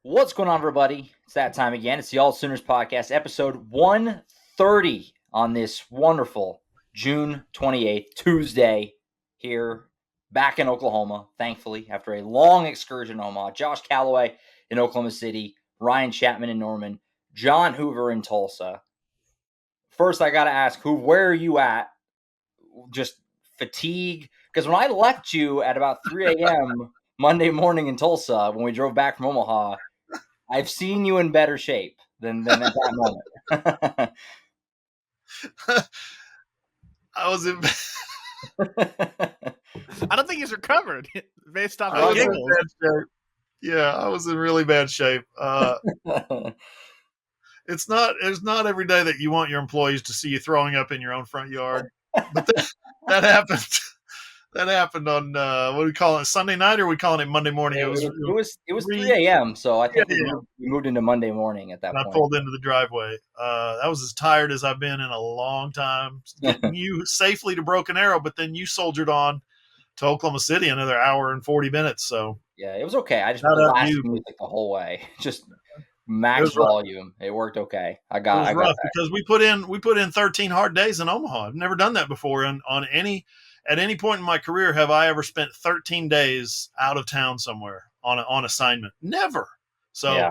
What's going on, everybody? It's that time again. It's the AllSooners Podcast, episode 130 on this wonderful June 28th, Tuesday, here back in Oklahoma, thankfully, after a long excursion in Omaha. Josh Callaway in Oklahoma City, Ryan Chapman in Norman, John Hoover in Tulsa. First, I got to ask, where are you at? Just fatigue? Because when I left you at about 3 a.m. Monday morning in Tulsa, when we drove back from Omaha, I've seen you in better shape than at that moment. I was in. I don't think he's recovered based off I the was in giggles. bad shape. Yeah, I was in really bad shape. It's not every day that you want your employees to see you throwing up in your own front yard, but that happened. That happened on what do we call it? Sunday night, or are we calling it Monday morning? It was 3 a.m. So I think we moved into Monday morning at that point. I pulled into the driveway. That was as tired as I've been in a long time. Getting you safely to Broken Arrow, but then you soldiered on to Oklahoma City another hour and 40 minutes. So yeah, it was okay. I just blasted music the whole way, just max volume. It worked okay. It was rough because we put in 13 hard days in Omaha. I've never done that before, and at any point in my career have I ever spent 13 days out of town somewhere on assignment. Never. So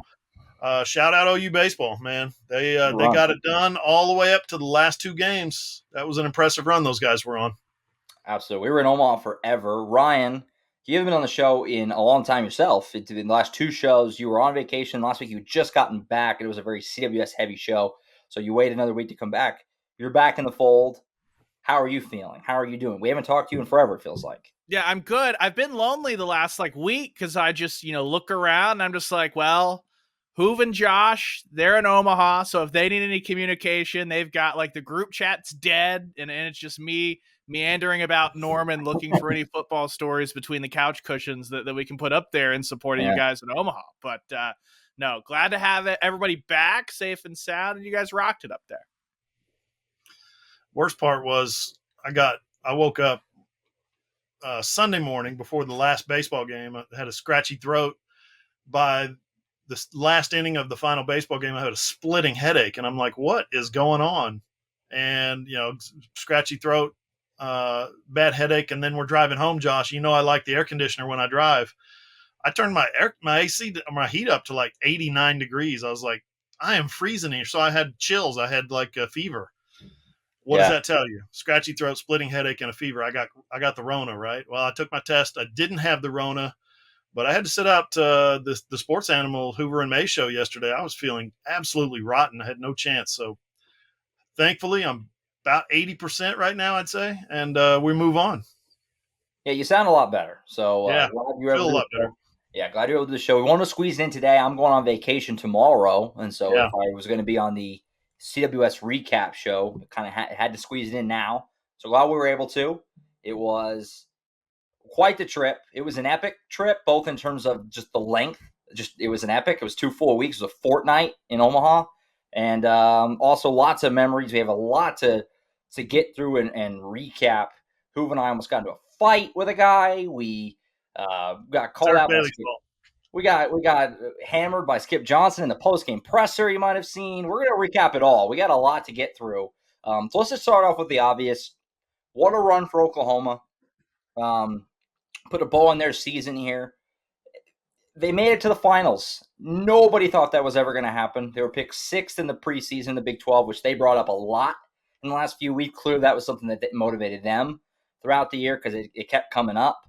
shout out OU baseball, man. They got it done all the way up to the last two games. That was an impressive run those guys were on. Absolutely. We were in Omaha forever. Ryan, you haven't been on the show in a long time yourself. In the last two shows, you were on vacation. Last week, you had just gotten back. It was a very CWS-heavy show, so you waited another week to come back. You're back in the fold. How are you feeling? How are you doing? We haven't talked to you in forever, it feels like. Yeah, I'm good. I've been lonely the last week because I just, look around and I'm just like, well, Hoove and Josh, they're in Omaha. So if they need any communication, they've got the group chat's dead. And it's just me meandering about Norman looking for any football stories between the couch cushions that we can put up there in support of you guys in Omaha. But no, glad to have everybody back safe and sound. And you guys rocked it up there. Worst part was I woke up Sunday morning before the last baseball game. I had a scratchy throat. By the last inning of the final baseball game, I had a splitting headache, and I'm like, what is going on? And, scratchy throat, bad headache, and then we're driving home, Josh. I like the air conditioner when I drive. I turned my AC, my heat up to 89 degrees. I was like, I am freezing here. So I had chills. I had a fever. What does that tell you? Scratchy throat, splitting headache, and a fever. I got the Rona, right? Well, I took my test. I didn't have the Rona, but I had to sit out the Sports Animal Hoover and May show yesterday. I was feeling absolutely rotten. I had no chance. So thankfully, I'm about 80% right now, I'd say, and we move on. Yeah, you sound a lot better. So glad you're able to do better. Yeah, glad you're able to do the show. We want to squeeze it in today. I'm going on vacation tomorrow, and so if I was going to be on the CWS recap show, kind of had to squeeze it in now. So glad we were able to. It was quite the trip. It was an epic trip, both in terms of just the length. It was an epic. It was 2 full weeks. It was a fortnight in Omaha. And also lots of memories. We have a lot to get through and recap. Hoove and I almost got into a fight with a guy. We got called out. We got hammered by Skip Johnson in the post-game presser you might have seen. We're going to recap it all. We got a lot to get through. So let's just start off with the obvious. What a run for Oklahoma. Put a bow on their season here. They made it to the finals. Nobody thought that was ever going to happen. They were picked 6th in the preseason, the Big 12, which they brought up a lot in the last few weeks. Clearly that was something that motivated them throughout the year because it kept coming up.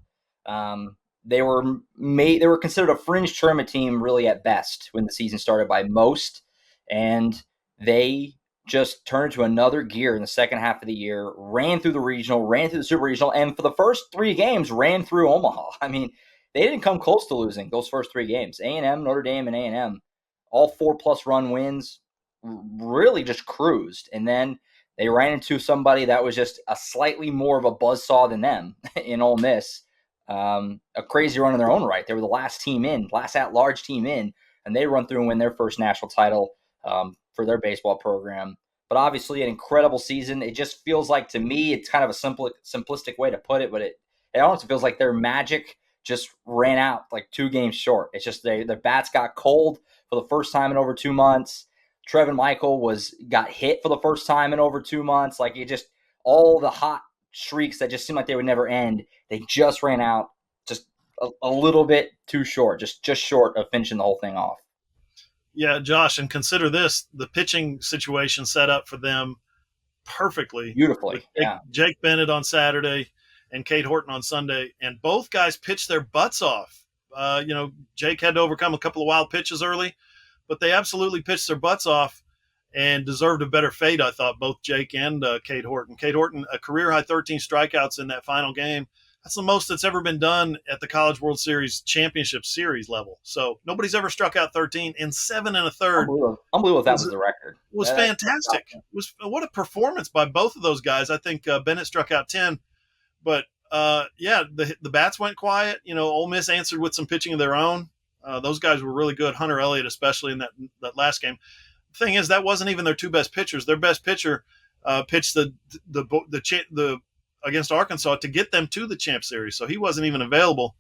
They were considered a fringe tournament team really at best when the season started by most, and they just turned to another gear in the second half of the year, ran through the regional, ran through the super regional, and for the first 3 games ran through Omaha. I mean, they didn't come close to losing those first 3 games. A&M, Notre Dame, and A&M, all 4+ run wins, really just cruised. And then they ran into somebody that was just a slightly more of a buzzsaw than them in Ole Miss. A crazy run in their own right. They were the last at-large team in, and they run through and win their first national title for their baseball program. But obviously an incredible season. It just feels like, to me, it's kind of a simplistic way to put it, but it almost feels like their magic just ran out like 2 games short. It's just their bats got cold for the first time in over 2 months. Trevin Michael got hit for the first time in over 2 months. Like, it just, all the hot streaks that just seemed like they would never end, they just ran out just a little bit too short, just short of finishing the whole thing off. Yeah, Josh, and consider this, the pitching situation set up for them perfectly. Beautifully. Yeah. Jake Bennett on Saturday and Cade Horton on Sunday, and both guys pitched their butts off. Jake had to overcome a couple of wild pitches early, but they absolutely pitched their butts off and deserved a better fate, I thought, both Jake and Cade Horton. Cade Horton, a career-high 13 strikeouts in that final game. That's the most that's ever been done at the College World Series Championship Series level. So nobody's ever struck out 13 in 7 1/3. Unbelievable that was the record. It was fantastic. What a performance by both of those guys. I think Bennett struck out 10. But, the bats went quiet. Ole Miss answered with some pitching of their own. Those guys were really good. Hunter Elliott, especially in that last game. The thing is, that wasn't even their 2 best pitchers. Their best pitcher pitched the against Arkansas to get them to the Champ Series, so he wasn't even available.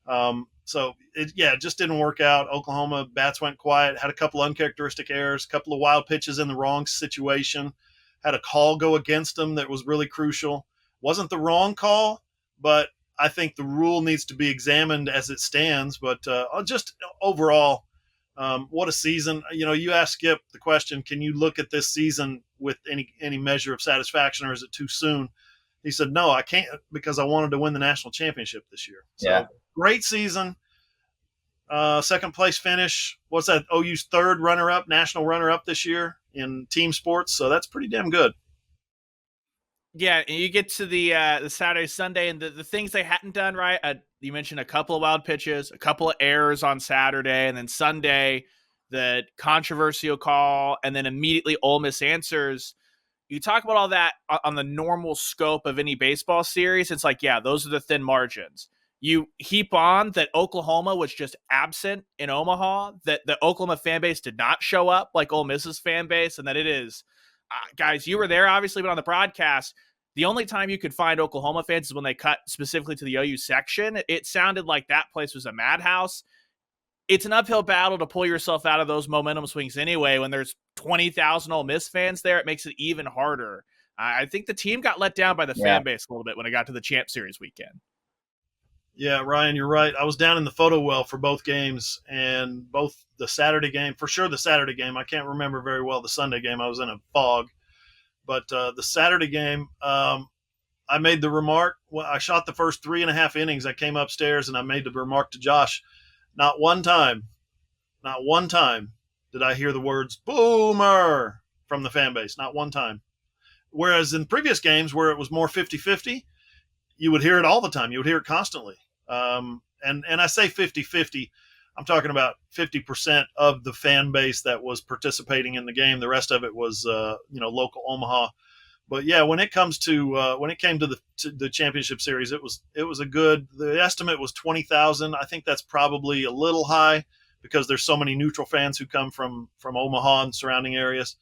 It just didn't work out. Oklahoma bats went quiet, had a couple uncharacteristic errors, a couple of wild pitches in the wrong situation, had a call go against them that was really crucial. Wasn't the wrong call, but I think the rule needs to be examined as it stands. But just overall, what a season. You asked Skip the question, can you look at this season with any measure of satisfaction, or is it too soon? He said, no, I can't, because I wanted to win the national championship this year. So, Great season. Second place finish. What's that? OU's 3rd runner-up, national runner-up this year in team sports. So that's pretty damn good. Yeah, and you get to the Saturday, Sunday, and the things they hadn't done right. You mentioned a couple of wild pitches, a couple of errors on Saturday, and then Sunday, the controversial call, and then immediately Ole Miss answers. You talk about all that on the normal scope of any baseball series. It's like, yeah, those are the thin margins. You heap on that Oklahoma was just absent in Omaha, that the Oklahoma fan base did not show up like Ole Miss's fan base, and that it is, guys, you were there, obviously, but on the broadcast, the only time you could find Oklahoma fans is when they cut specifically to the OU section. It sounded like that place was a madhouse. It's an uphill battle to pull yourself out of those momentum swings anyway. When there's 20,000 Ole Miss fans there, it makes it even harder. I think the team got let down by the fan base a little bit when it got to the Champ Series weekend. Yeah, Ryan, you're right. I was down in the photo well for both games, and both the Saturday game, for sure the Saturday game. I can't remember very well the Sunday game. I was in a fog. But the Saturday game, I made the remark. Well, I shot the first 3.5 innings. I came upstairs, and I made the remark to Josh. Not one time did I hear the words "Boomer" from the fan base. Not one time. Whereas in previous games where it was more 50-50, you would hear it all the time. You would hear it constantly. And I say 50-50. I'm talking about 50% of the fan base that was participating in the game. The rest of it was, local Omaha. But yeah, when it came to the championship series, it was the estimate was 20,000. I think that's probably a little high because there's so many neutral fans who come from Omaha and surrounding areas.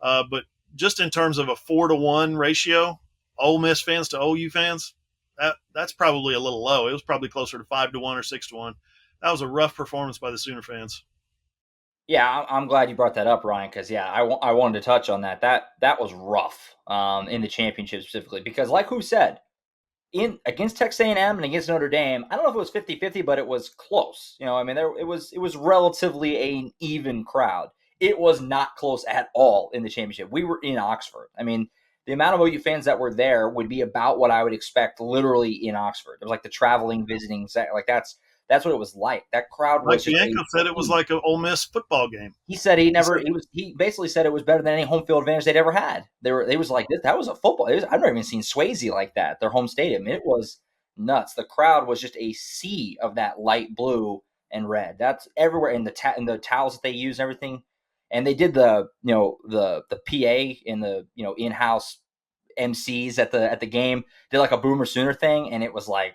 But just in terms of a 4-to-1 ratio, Ole Miss fans to OU fans, that's probably a little low. It was probably closer to 5-to-1 or 6-to-1. That was a rough performance by the Sooner fans. Yeah, I'm glad you brought that up, Ryan, because, I wanted to touch on that. That was rough in the championship specifically because, like who said, against Texas A&M and against Notre Dame, I don't know if it was 50-50, but it was close. It was relatively an even crowd. It was not close at all in the championship. We were in Oxford. The amount of OU fans that were there would be about what I would expect literally in Oxford. It was like the traveling, visiting, like that's what it was like. That crowd was. Like Bianco said, it was like an Ole Miss football game. He said he basically said it was better than any home field advantage they'd ever had. They was like, that was a football. I've never even seen Swayze like that. Their home stadium. It was nuts. The crowd was just a sea of that light blue and red. That's everywhere in the towels that they use and everything. And they did the PA and the in-house MCs at the game did like a Boomer Sooner thing, and it was like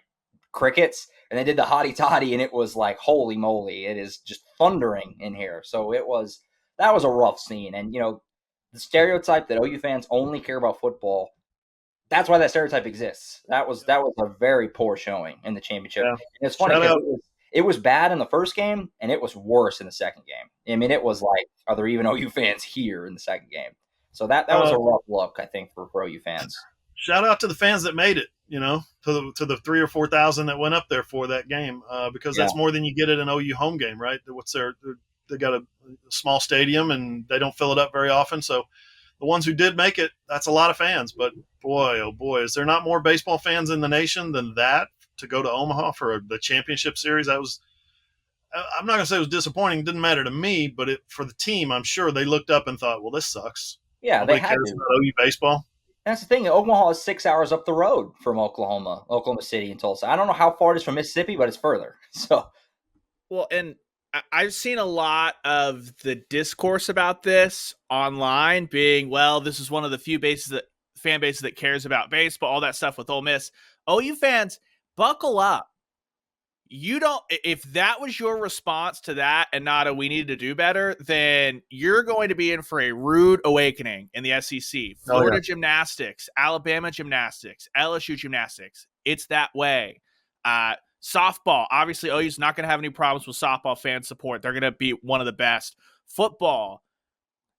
crickets. And they did the hottie toddy, and it was like, holy moly, it is just thundering in here. So that was a rough scene. And the stereotype that OU fans only care about football that's why that stereotype exists. That was a very poor showing in the championship. Yeah. And it's funny Shout because out. it was bad in the first game, and it was worse in the second game. I mean, it was like, are there even OU fans here in the second game? So that was a rough look, I think, for OU fans. Shout out to the fans that made it, to the 3,000 or 4,000 that went up there for that game, because that's more than you get at an OU home game, right? They got a small stadium and they don't fill it up very often. So the ones who did make it, that's a lot of fans. But boy, oh boy, is there not more baseball fans in the nation than that to go to Omaha for the championship series? I'm not going to say it was disappointing. It didn't matter to me, but for the team, I'm sure they looked up and thought, well, this sucks. Yeah, nobody they had cares to. about OU baseball. That's the thing. Omaha is 6 hours up the road from Oklahoma City and Tulsa. I don't know how far it is from Mississippi, but it's further. So, well, and I've seen a lot of the discourse about this online being, well, this is one of the few fan bases that cares about baseball, all that stuff with Ole Miss. OU fans, buckle up. If that was your response to that and not a we need to do better, then you're going to be in for a rude awakening in the SEC. Florida gymnastics, Alabama gymnastics, LSU gymnastics. It's that way. Softball, obviously OU's not going to have any problems with softball fan support. They're going to be one of the best. Football,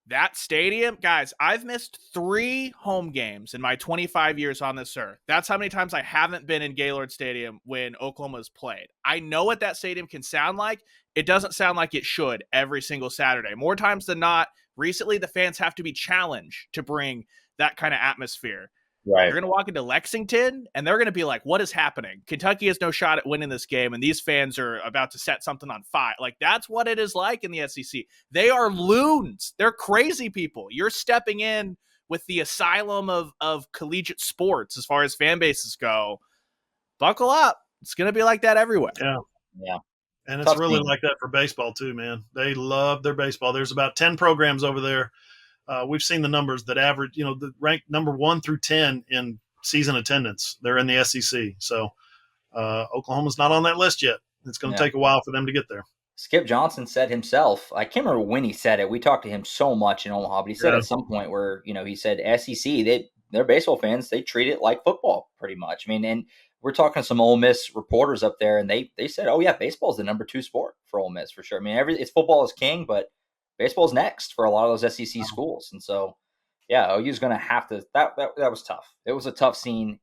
that stadium, guys, I've missed 3 home games in my 25 years on this earth. That's how many times I haven't been in Gaylord Stadium when Oklahoma's played. I know what that stadium can sound like. It doesn't sound like it should every single Saturday. More times than not, recently the fans have to be challenged to bring that kind of atmosphere. right. You're going to walk into Lexington, and they're going to be like, what is happening? Kentucky has no shot at winning this game, and these fans are about to set something on fire. Like, that's what it is like in the SEC. They are loons. They're crazy people. You're stepping in with the asylum of collegiate sports as far as fan bases go. Buckle up. It's going to be like that everywhere. Yeah. And it's really like that for baseball, too, man. They love their baseball. There's about 10 programs over there. We've seen the numbers that average, the ranked number 1 through 10 in season attendance. They're in the SEC. So Oklahoma's not on that list yet. It's going to take a while for them to get there. Skip Johnson said himself, I can't remember when he said it. We talked to him so much in Omaha, but he said at some point where, he said SEC, they're baseball fans. They treat it like football pretty much. I mean, and we're talking to some Ole Miss reporters up there, and they said, oh, yeah, baseball is the number 2 sport for Ole Miss for sure. I mean, it's football is king, but baseball's next for a lot of those SEC schools. And so, yeah, OU's going to have to – that was tough. It was a tough scene.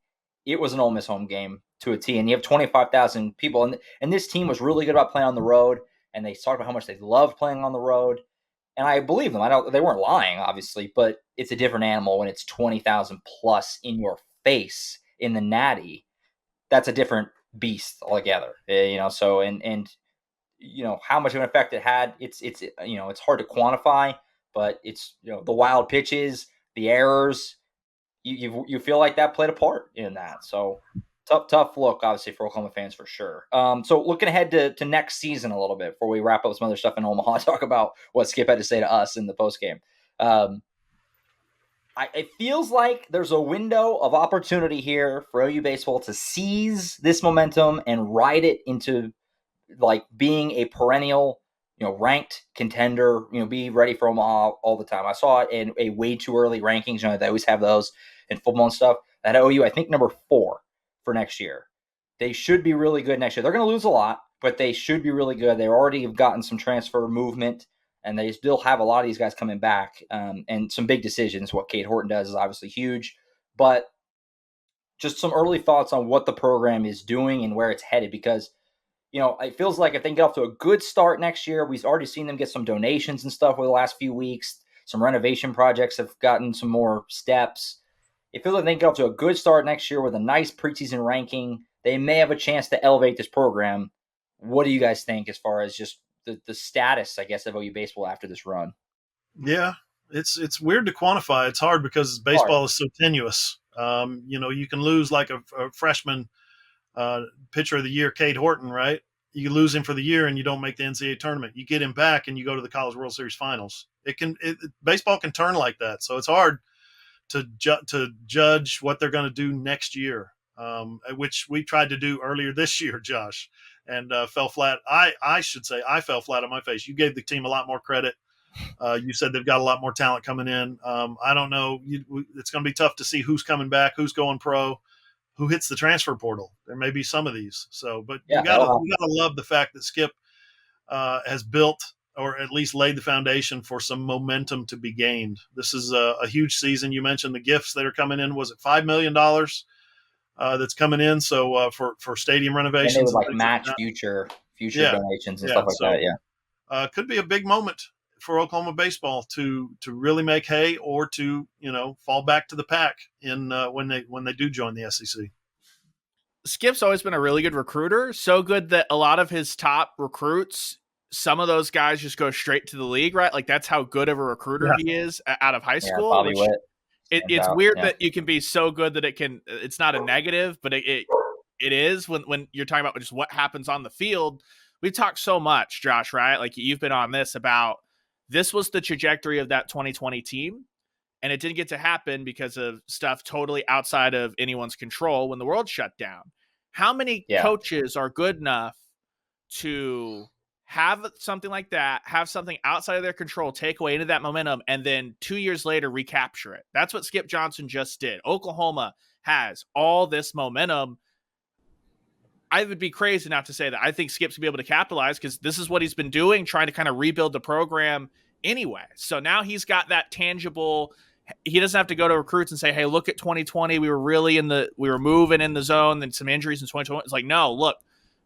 It was an Ole Miss home game to a T, and you have 25,000 people. And this team was really good about playing on the road, and they talked about how much they loved playing on the road. And I believe them. They weren't lying, obviously, but it's a different animal when it's 20,000 plus in your face in the Natty. That's a different beast altogether, so and how much of an effect it had, it's hard to quantify, but it's, the wild pitches, the errors, you feel like that played a part in that. So tough look, obviously, for Oklahoma fans for sure. So looking ahead to next season a little bit before we wrap up some other stuff in Omaha, talk about what Skip had to say to us in the postgame. It feels like there's a window of opportunity here for OU baseball to seize this momentum and ride it into like being a perennial, ranked contender, be ready for Omaha all the time. I saw it in a way too early rankings. They always have those in football and stuff. That OU, I think, number 4 for next year. They should be really good next year. They're going to lose a lot, but they should be really good. They already have gotten some transfer movement, and they still have a lot of these guys coming back, and some big decisions. What Kate Horton does is obviously huge, but just some early thoughts on what the program is doing and where it's headed, because it feels like if they can get off to a good start next year, we've already seen them get some donations and stuff over the last few weeks. Some renovation projects have gotten some more steps. It feels like they can get off to a good start next year with a nice preseason ranking. They may have a chance to elevate this program. What do you guys think as far as just the status, I guess, of OU baseball after this run? Yeah, it's weird to quantify. It's hard because baseball is so tenuous. You can lose like a freshman pitcher of the year, Kate Horton, right? You lose him for the year and you don't make the NCAA tournament. You get him back and you go to the College World Series finals. Baseball can turn like that. So it's hard to judge what they're going to do next year, which we tried to do earlier this year, Josh, and fell flat. I should say I fell flat on my face. You gave the team a lot more credit. You said they've got a lot more talent coming in. I don't know. It's going to be tough to see who's coming back, who's going pro, who hits the transfer portal. There may be some of these. So, but you got to love the fact that Skip has built, or at least laid the foundation for some momentum to be gained. This is a huge season. You mentioned the gifts that are coming in. Was it $5 million that's coming in? So for stadium renovations, and they would like match future donations and stuff like that. Yeah, could be a big moment for Oklahoma baseball to really make hay, or to fall back to the pack in when they do join the SEC. Skip's always been a really good recruiter, so good that a lot of his top recruits, some of those guys just go straight to the league, right? Like that's how good of a recruiter he is out of high school. Bobby Witt. It's weird that you can be so good that it's not a negative, but it is when you're talking about just what happens on the field. We've talked so much, Josh, right? Like you've been on this about this was the trajectory of that 2020 team. And it didn't get to happen because of stuff totally outside of anyone's control when the world shut down. How many coaches are good enough to have something like that, have something outside of their control, take away into that momentum, and then 2 years later recapture it? That's what Skip Johnson just did. Oklahoma has all this momentum. I would be crazy not to say that I think Skip's going to be able to capitalize, because this is what he's been doing, trying to kind of rebuild the program anyway. So now he's got that tangible. He doesn't have to go to recruits and say, hey, look at 2020. We were moving in the zone, then some injuries in 2021. It's like, no, look,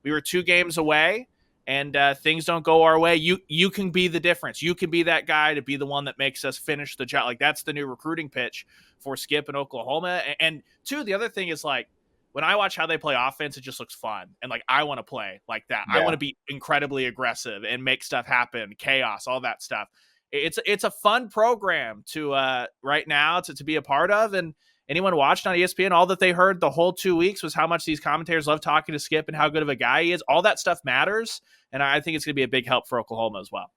we were 2 games away and things don't go our way. You can be the difference. You can be that guy to be the one that makes us finish the job. Like that's the new recruiting pitch for Skip in Oklahoma. And two, the other thing is like, when I watch how they play offense, it just looks fun. And like, I want to play like that. Yeah. I want to be incredibly aggressive and make stuff happen, chaos, all that stuff. It's a fun program to right now to be a part of. And anyone watched on ESPN, all that they heard the whole 2 weeks was how much these commentators love talking to Skip and how good of a guy he is. All that stuff matters. And I think it's going to be a big help for Oklahoma as well.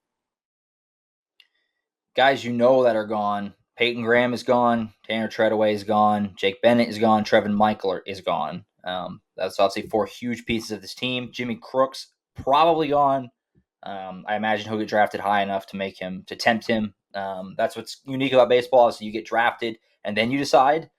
Guys, that are gone. Peyton Graham is gone. Tanner Treadaway is gone. Jake Bennett is gone. Trevin Michael is gone. That's obviously 4 huge pieces of this team. Jimmy Crooks probably gone. I imagine he'll get drafted high enough to tempt him. That's what's unique about baseball, is you get drafted and then you decide.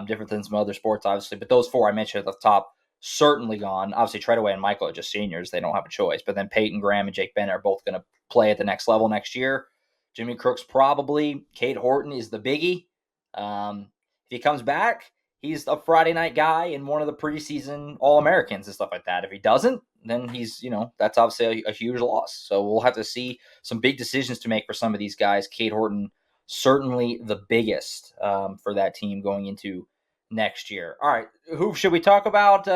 Different than some other sports, obviously. But those 4 I mentioned at the top, certainly gone. Obviously, Treadaway and Michael are just seniors. They don't have a choice. But then Peyton Graham and Jake Bennett are both going to play at the next level next year. Jimmy Crooks probably. Cade Horton is the biggie. If he comes back, he's a Friday night guy and one of the preseason All-Americans and stuff like that. If he doesn't, then he's, that's obviously a huge loss. So we'll have to see some big decisions to make for some of these guys. Cade Horton, certainly the biggest for that team going into next year. All right, who should we talk about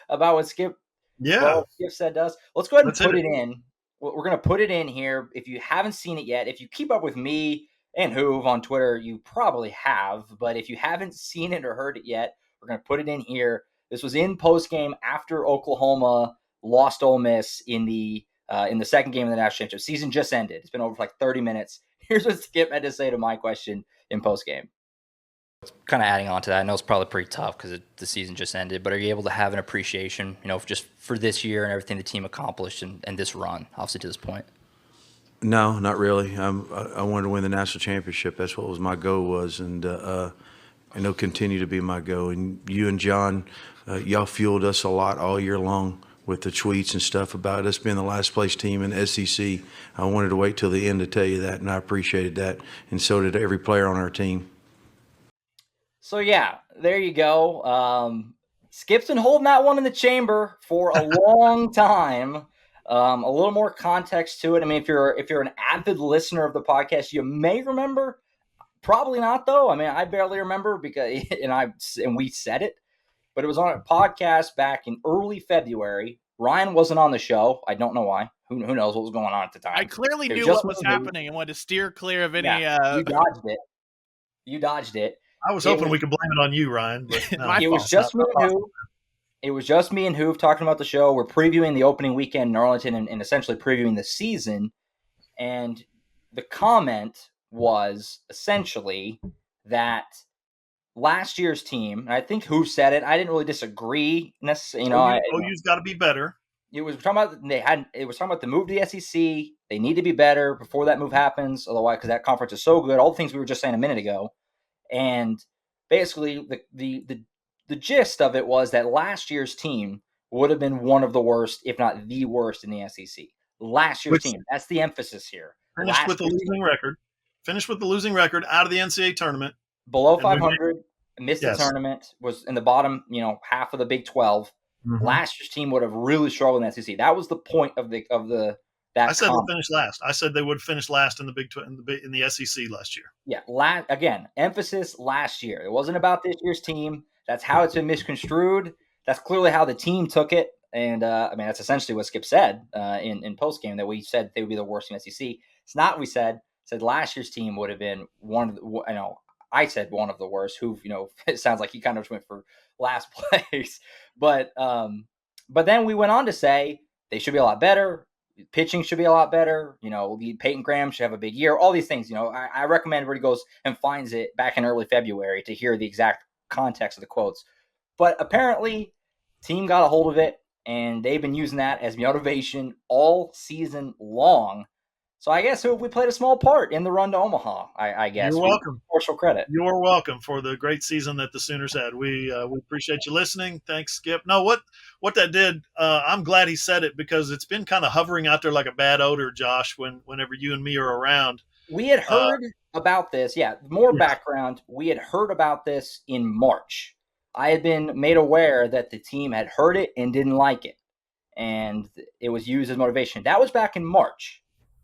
what Skip? Yeah, Skip said to us. Let's go ahead and put it in. We're going to put it in here. If you haven't seen it yet, if you keep up with me and Hoove on Twitter, you probably have. But if you haven't seen it or heard it yet, we're going to put it in here. This was in postgame after Oklahoma lost Ole Miss in the second game of the national championship. Season just ended. It's been over for like 30 minutes. Here's what Skip had to say to my question in postgame. Kind of adding on to that, I know it's probably pretty tough because the season just ended, but are you able to have an appreciation, just for this year and everything the team accomplished and this run, obviously, to this point? No, not really. I wanted to win the national championship. That's what my goal was, and it'll continue to be my goal. And you and John, y'all fueled us a lot all year long with the tweets and stuff about us being the last place team in the SEC. I wanted to wait till the end to tell you that, and I appreciated that, and so did every player on our team. So, yeah, there you go. Skip's been holding that one in the chamber for a long time. A little more context to it. I mean, if you're an avid listener of the podcast, you may remember. Probably not, though. I mean, I barely remember because and we said it, but it was on a podcast back in early February. Ryan wasn't on the show. I don't know why. Who knows what was going on at the time? I clearly knew what was happening and wanted to steer clear of any. Yeah, you dodged it. I was hoping we could blame it on you, Ryan. But no, it was just me and Hoove. It was just me and Hoove talking about the show. We're previewing the opening weekend in Arlington and essentially previewing the season. And the comment was essentially that last year's team, and I think Hoove said it. I didn't really disagree necessarily. OU's got to be better. It was talking about the move to the SEC. They need to be better before that move happens. Otherwise, because that conference is so good, all the things we were just saying a minute ago, and basically the gist of it was that last year's team would have been one of the worst, if not the worst, in the SEC. Last year's team. That's the emphasis here. Finished with the losing record. Finished with the losing record out of the NCAA tournament. Below 500, missed the tournament, was in the bottom, half of the Big 12. Mm-hmm. Last year's team would have really struggled in the SEC. That was the point of that. I said they'll finish last. I said they would finish last in the Big 12 in the SEC last year. Yeah, again, emphasis last year. It wasn't about this year's team. That's how it's been misconstrued. That's clearly how the team took it. And that's essentially what Skip said in post game, that we said they would be the worst in the SEC. It's not what we said. Said last year's team would have been one of the, I said one of the worst. Who it sounds like he kind of went for last place, but then we went on to say they should be a lot better. Pitching should be a lot better. Peyton Graham should have a big year. All these things. I recommend everybody goes and finds it back in early February to hear the exact context of the quotes. But apparently, team got a hold of it, and they've been using that as motivation all season long. So I guess we played a small part in the run to Omaha, I guess. You're welcome. Partial credit. You're welcome for the great season that the Sooners had. We appreciate you listening. Thanks, Skip. No, what that did, I'm glad he said it, because it's been kind of hovering out there like a bad odor, Josh, whenever you and me are around. We had heard about this. Yeah, more background. We had heard about this in March. I had been made aware that the team had heard it and didn't like it, and it was used as motivation. That was back in March.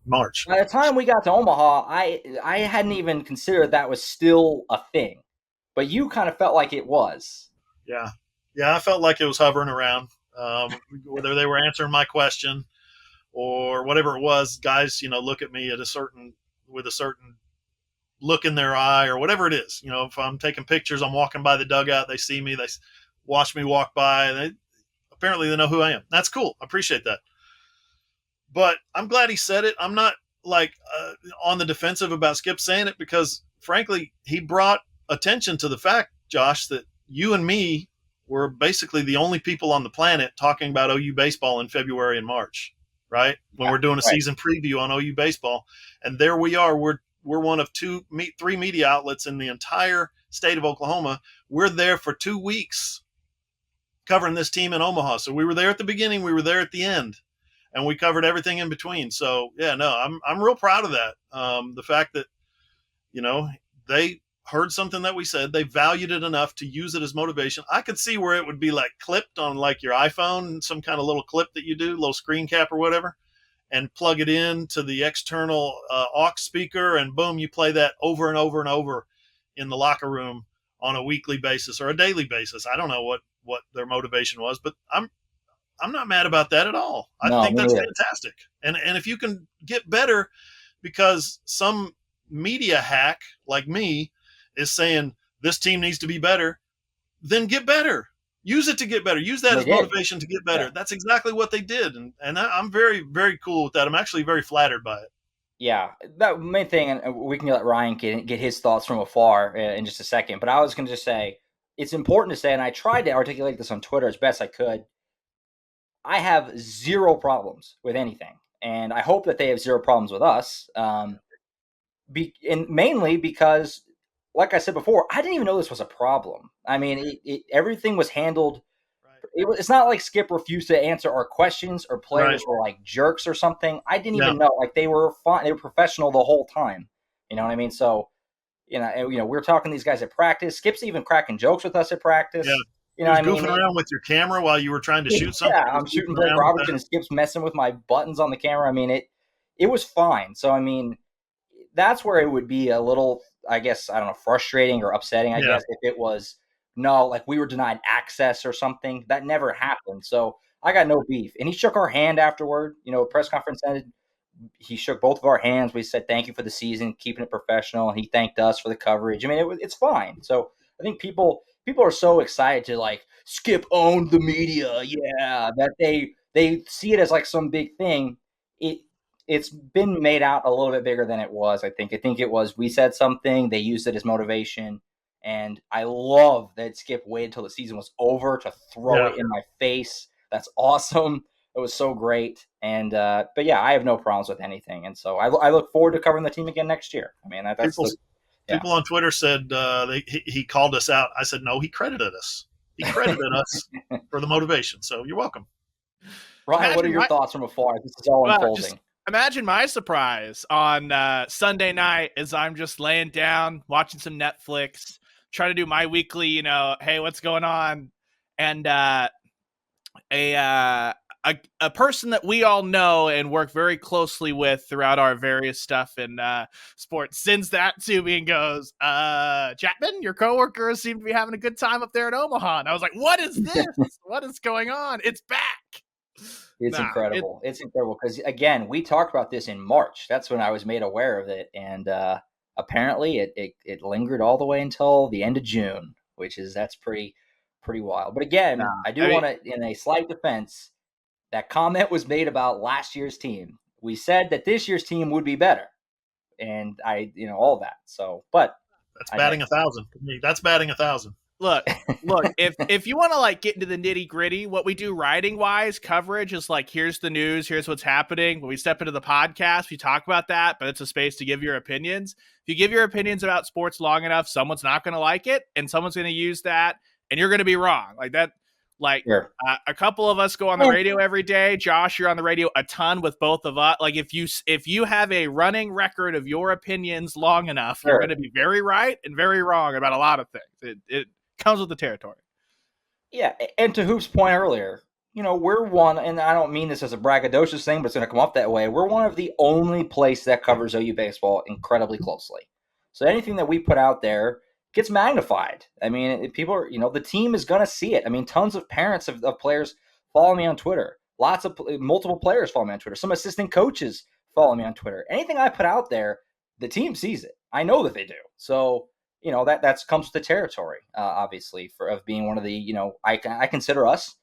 By the time we got to Omaha, I hadn't even considered that was still a thing, but you kind of felt like it was. Yeah, I felt like it was hovering around. Whether they were answering my question or whatever it was, guys, look at me with a certain look in their eye or whatever it is. If I'm taking pictures, I'm walking by the dugout, they see me, they watch me walk by, and apparently they know who I am. That's cool. I appreciate that. But I'm glad he said it. I'm not on the defensive about Skip saying it, because frankly, he brought attention to the fact, Josh, that you and me were basically the only people on the planet talking about OU baseball in February and March, right? When we're doing a season preview on OU baseball. And there we are. We're one of three media outlets in the entire state of Oklahoma. We're there for 2 weeks covering this team in Omaha. So we were there at the beginning. We were there at the end. And we covered everything in between. So, yeah, no, I'm real proud of that. The fact that, they heard something that we said. They valued it enough to use it as motivation. I could see where it would be clipped on your iPhone, some kind of little clip that you do, little screen cap or whatever, and plug it in to the external aux speaker, and boom, you play that over and over and over in the locker room on a weekly basis or a daily basis. I don't know what their motivation was, but I'm not mad about that at all. I think that's fantastic. And if you can get better because some media hack like me is saying this team needs to be better, then get better. Use it to get better. Use that as motivation to get better. Yeah. That's exactly what they did. And I'm very, very cool with that. I'm actually very flattered by it. Yeah, that main thing, and we can let Ryan get his thoughts from afar in just a second. But I was going to just say, it's important to say, and I tried to articulate this on Twitter as best I could, I have zero problems with anything, and I hope that they have zero problems with us. And mainly because, like I said before, I didn't even know this was a problem. I mean, everything was handled. Right. It's not like Skip refused to answer our questions or players were like jerks or something. I didn't even know. They were fine. They were professional the whole time. You know what I mean? So, we were talking to these guys at practice. Skip's even cracking jokes with us at practice. Yeah. Goofing around with your camera while you were trying to shoot something. Yeah, I'm shooting Blake Robertson and Skip's messing with my buttons on the camera. I mean, it was fine. So, I mean, that's where it would be a little, I guess, I don't know, frustrating or upsetting, I guess, if it was, we were denied access or something. That never happened. So, I got no beef. And he shook our hand afterward. Press conference ended. He shook both of our hands. We said, thank you for the season, keeping it professional. And he thanked us for the coverage. I mean, it's fine. So, I think people are so excited to Skip owned the media. Yeah. That they see it as some big thing. It's been made out a little bit bigger than it was. I think it was, we said something, they used it as motivation. And I love that Skip waited till the season was over to throw it in my face. That's awesome. It was so great. And but yeah, I have no problems with anything. And so I look forward to covering the team again next year. I mean, People on Twitter said he called us out. I said, no, he credited us. He credited us for the motivation. So you're welcome. Ryan, what are your thoughts from afar? This is all unfolding. Imagine my surprise on Sunday night as I'm just laying down, watching some Netflix, trying to do my weekly, hey, what's going on? And a person that we all know and work very closely with throughout our various stuff in sports sends that to me and goes, Chapman, your coworkers seem to be having a good time up there in Omaha. And I was like, what is this? What is going on? It's back. It's incredible. It's incredible because, again, we talked about this in March. That's when I was made aware of it. And apparently it lingered all the way until the end of June, that's pretty wild. But again, I want to, in a slight defense, that comment was made about last year's team. We said that this year's team would be better. And all that. So, but that's batting 1,000. That's batting 1,000. Look, if you want to get into the nitty gritty, what we do writing wise coverage is here's the news, here's what's happening. When we step into the podcast, we talk about that, but it's a space to give your opinions. If you give your opinions about sports long enough, someone's not going to like it and someone's going to use that and you're going to be wrong. Sure. A couple of us go on the radio every day. Josh, you're on the radio a ton with both of us. If you have a running record of your opinions long enough, You're going to be very right and very wrong about a lot of things. It comes with the territory. Yeah, and to Hoop's point earlier, we're one, and I don't mean this as a braggadocious thing, but it's going to come up that way. We're one of the only place that covers OU baseball incredibly closely. So anything that we put out there gets magnified. I mean, people are, the team is going to see it. I mean, tons of parents of players follow me on Twitter. Multiple players follow me on Twitter. Some assistant coaches follow me on Twitter. Anything I put out there, the team sees it. I know that they do. So, that comes with the territory, obviously, of being one of the, I consider us,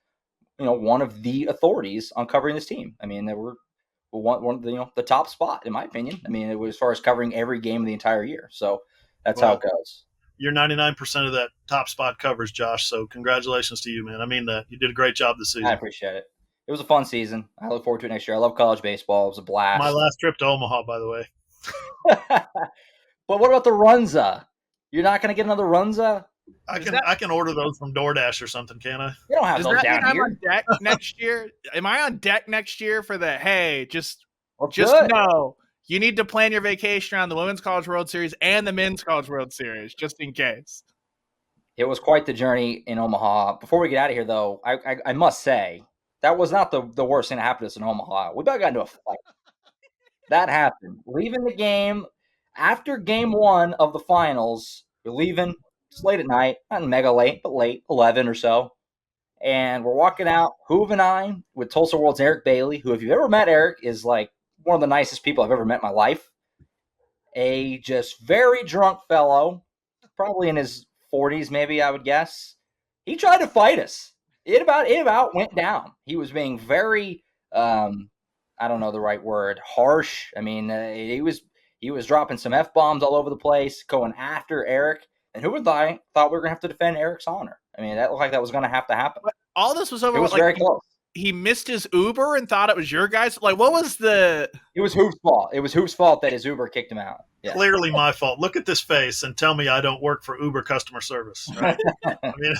one of the authorities on covering this team. I mean, we're one of the, the top spot, in my opinion. I mean, it was as far as covering every game of the entire year. So that's how it goes. You're 99% of that top spot coverage, Josh. So congratulations to you, man. I mean, you did a great job this season. I appreciate it. It was a fun season. I look forward to it next year. I love college baseball. It was a blast. My last trip to Omaha, by the way. But what about the Runza? You're not going to get another Runza? I can order those from DoorDash or something, can I? You don't have those down here. On deck next year? Am I on deck next year for the, hey, just know you need to plan your vacation around the Women's College World Series and the Men's College World Series, just in case. It was quite the journey in Omaha. Before we get out of here, though, I must say, that was not the worst thing that happened to us in Omaha. We about got into a fight. That happened. Leaving the game after game one of the finals, we're leaving. It's late at night. Not mega late, but late, 11 or so. And we're walking out, Hoove and I, with Tulsa World's Eric Bailey, who, if you've ever met Eric, is one of the nicest people I've ever met in my life. A just very drunk fellow, probably in his 40s, maybe, I would guess. He tried to fight us. It about went down. He was being very, I don't know the right word, harsh. I mean, he was dropping some F-bombs all over the place, going after Eric. And who would thought we were going to have to defend Eric's honor? I mean, that looked like that was going to have to happen. But all this was over. It was very close. He missed his Uber and thought it was your guys. What was the? It was Hoop's fault. It was Hoop's fault that his Uber kicked him out. Yeah. Clearly my fault. Look at this face and tell me I don't work for Uber customer service. Right? I mean,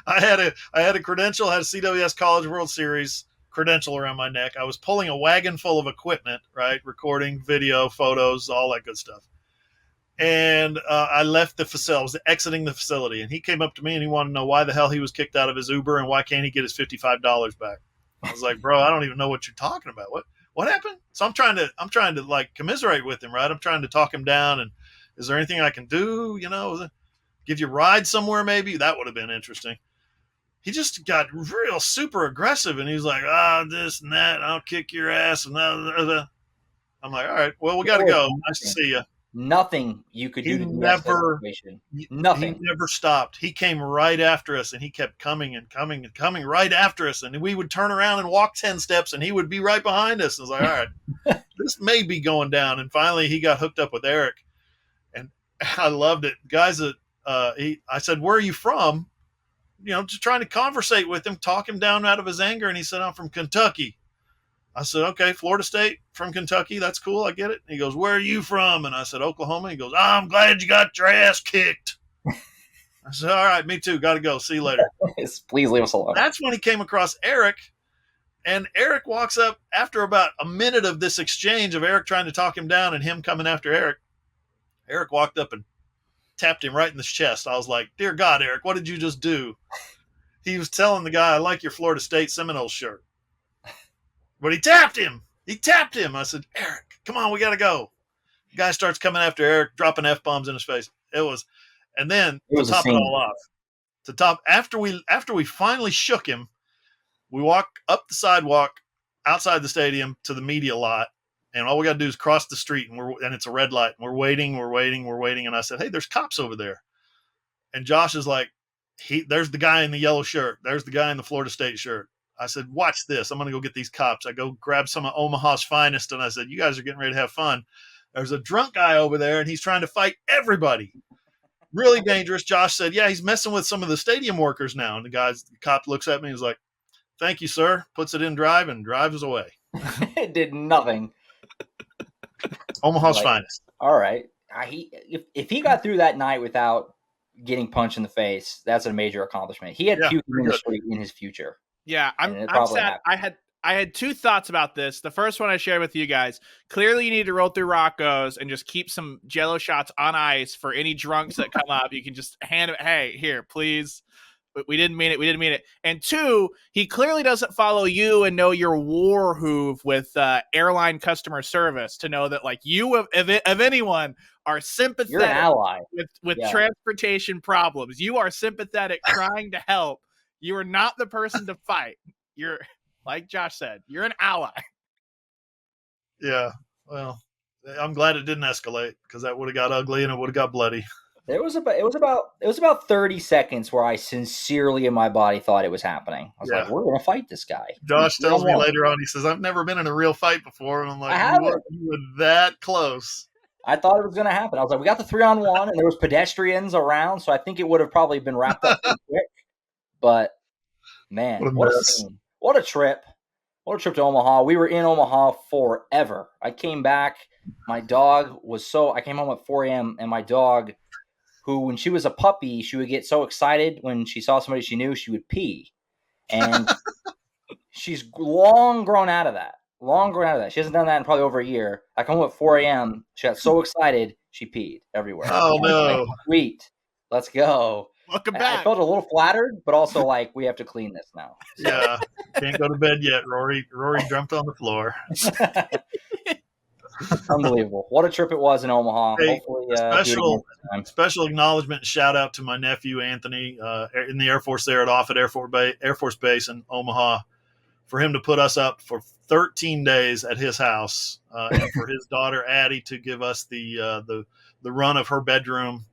I had a credential, had a CWS College World Series credential around my neck. I was pulling a wagon full of equipment, right? Recording, video, photos, all that good stuff. And I left the facility. I was exiting the facility, and he came up to me and he wanted to know why the hell he was kicked out of his Uber and why can't he get his $55 back. I was like, bro, I don't even know what you're talking about. What happened? So I'm trying to commiserate with him, right? I'm trying to talk him down. And is there anything I can do? Give you a ride somewhere? Maybe that would have been interesting. He just got real super aggressive, and he was like, this and that. I'll kick your ass. And that. I'm like, all right, well, we got to go. Nice to see you. Nothing you could do to Nothing. He never stopped. He came right after us, and he kept coming and coming and coming right after us. And we would turn around and walk 10 steps, and he would be right behind us. I was like, all right, this may be going down. And finally, he got hooked up with Eric, and I loved it. Guys, I said, where are you from? Just trying to conversate with him, talk him down out of his anger. And he said, I'm from Kentucky. I said, okay, Florida State from Kentucky. That's cool. I get it. And he goes, where are you from? And I said, Oklahoma. He goes, I'm glad you got your ass kicked. I said, all right, me too. Got to go. See you later. Please leave us alone. That's when he came across Eric. And Eric walks up after about a minute of this exchange of Eric trying to talk him down and him coming after Eric. Eric walked up and tapped him right in the chest. I was like, dear God, Eric, what did you just do? He was telling the guy, I like your Florida State Seminoles shirt. But he tapped him. I said, Eric, come on, we got to go. The guy starts coming after Eric, dropping F-bombs in his face. And then to top it all off, after we finally shook him, we walk up the sidewalk outside the stadium to the media lot, and all we got to do is cross the street, and it's a red light. And we're waiting. And I said, hey, there's cops over there. And Josh is like, there's the guy in the yellow shirt. There's the guy in the Florida State shirt. I said, watch this. I'm going to go get these cops. I go grab some of Omaha's finest, and I said, you guys are getting ready to have fun. There's a drunk guy over there, and he's trying to fight everybody. Really dangerous. Josh said, yeah, he's messing with some of the stadium workers now. And the cop looks at me and he's like, thank you, sir. Puts it in drive and drives away. It did nothing. Omaha's finest. All right. If he got through that night without getting punched in the face, that's a major accomplishment. He had puke in the street in his future. Yeah, I'm sad. I had two thoughts about this. The first one I shared with you guys. Clearly, you need to roll through Rocco's and just keep some Jello shots on ice for any drunks that come up. You can just hand it. Hey, here, please. We didn't mean it. And two, he clearly doesn't follow you and know your war hoove with airline customer service to know that, like, you of anyone are sympathetic. You're an ally with transportation problems. You are sympathetic, trying to help. You are not the person to fight. You're, like Josh said, you're an ally. Yeah. Well, I'm glad it didn't escalate, because that would have got ugly and it would have got bloody. It was about 30 seconds where I sincerely in my body thought it was happening. I was like, we're gonna fight this guy. Josh tells me later on, he says, I've never been in a real fight before. And I'm like, you were that close. I thought it was gonna happen. I was like, we got the 3-on-1 and there was pedestrians around, so I think it would have probably been wrapped up pretty quick. But man, what a scene. What a trip. What a trip to Omaha. We were in Omaha forever. I came back. My dog I came home at 4 a.m. and my dog, who, when she was a puppy, she would get so excited when she saw somebody she knew, she would pee. And she's long grown out of that. She hasn't done that in probably over a year. I come home at 4 a.m. She got so excited, she peed everywhere. Oh, no. Like, sweet. Let's go. Welcome back. I felt a little flattered, but also like, we have to clean this now. Yeah. Can't go to bed yet, Rory. Rory jumped on the floor. Unbelievable. What a trip it was in Omaha. Hey, Hopefully, special acknowledgement and shout out to my nephew, Anthony, in the Air Force there at Offutt Air Force Base in Omaha, for him to put us up for 13 days at his house, and for his daughter, Addie, to give us the run of her bedroom,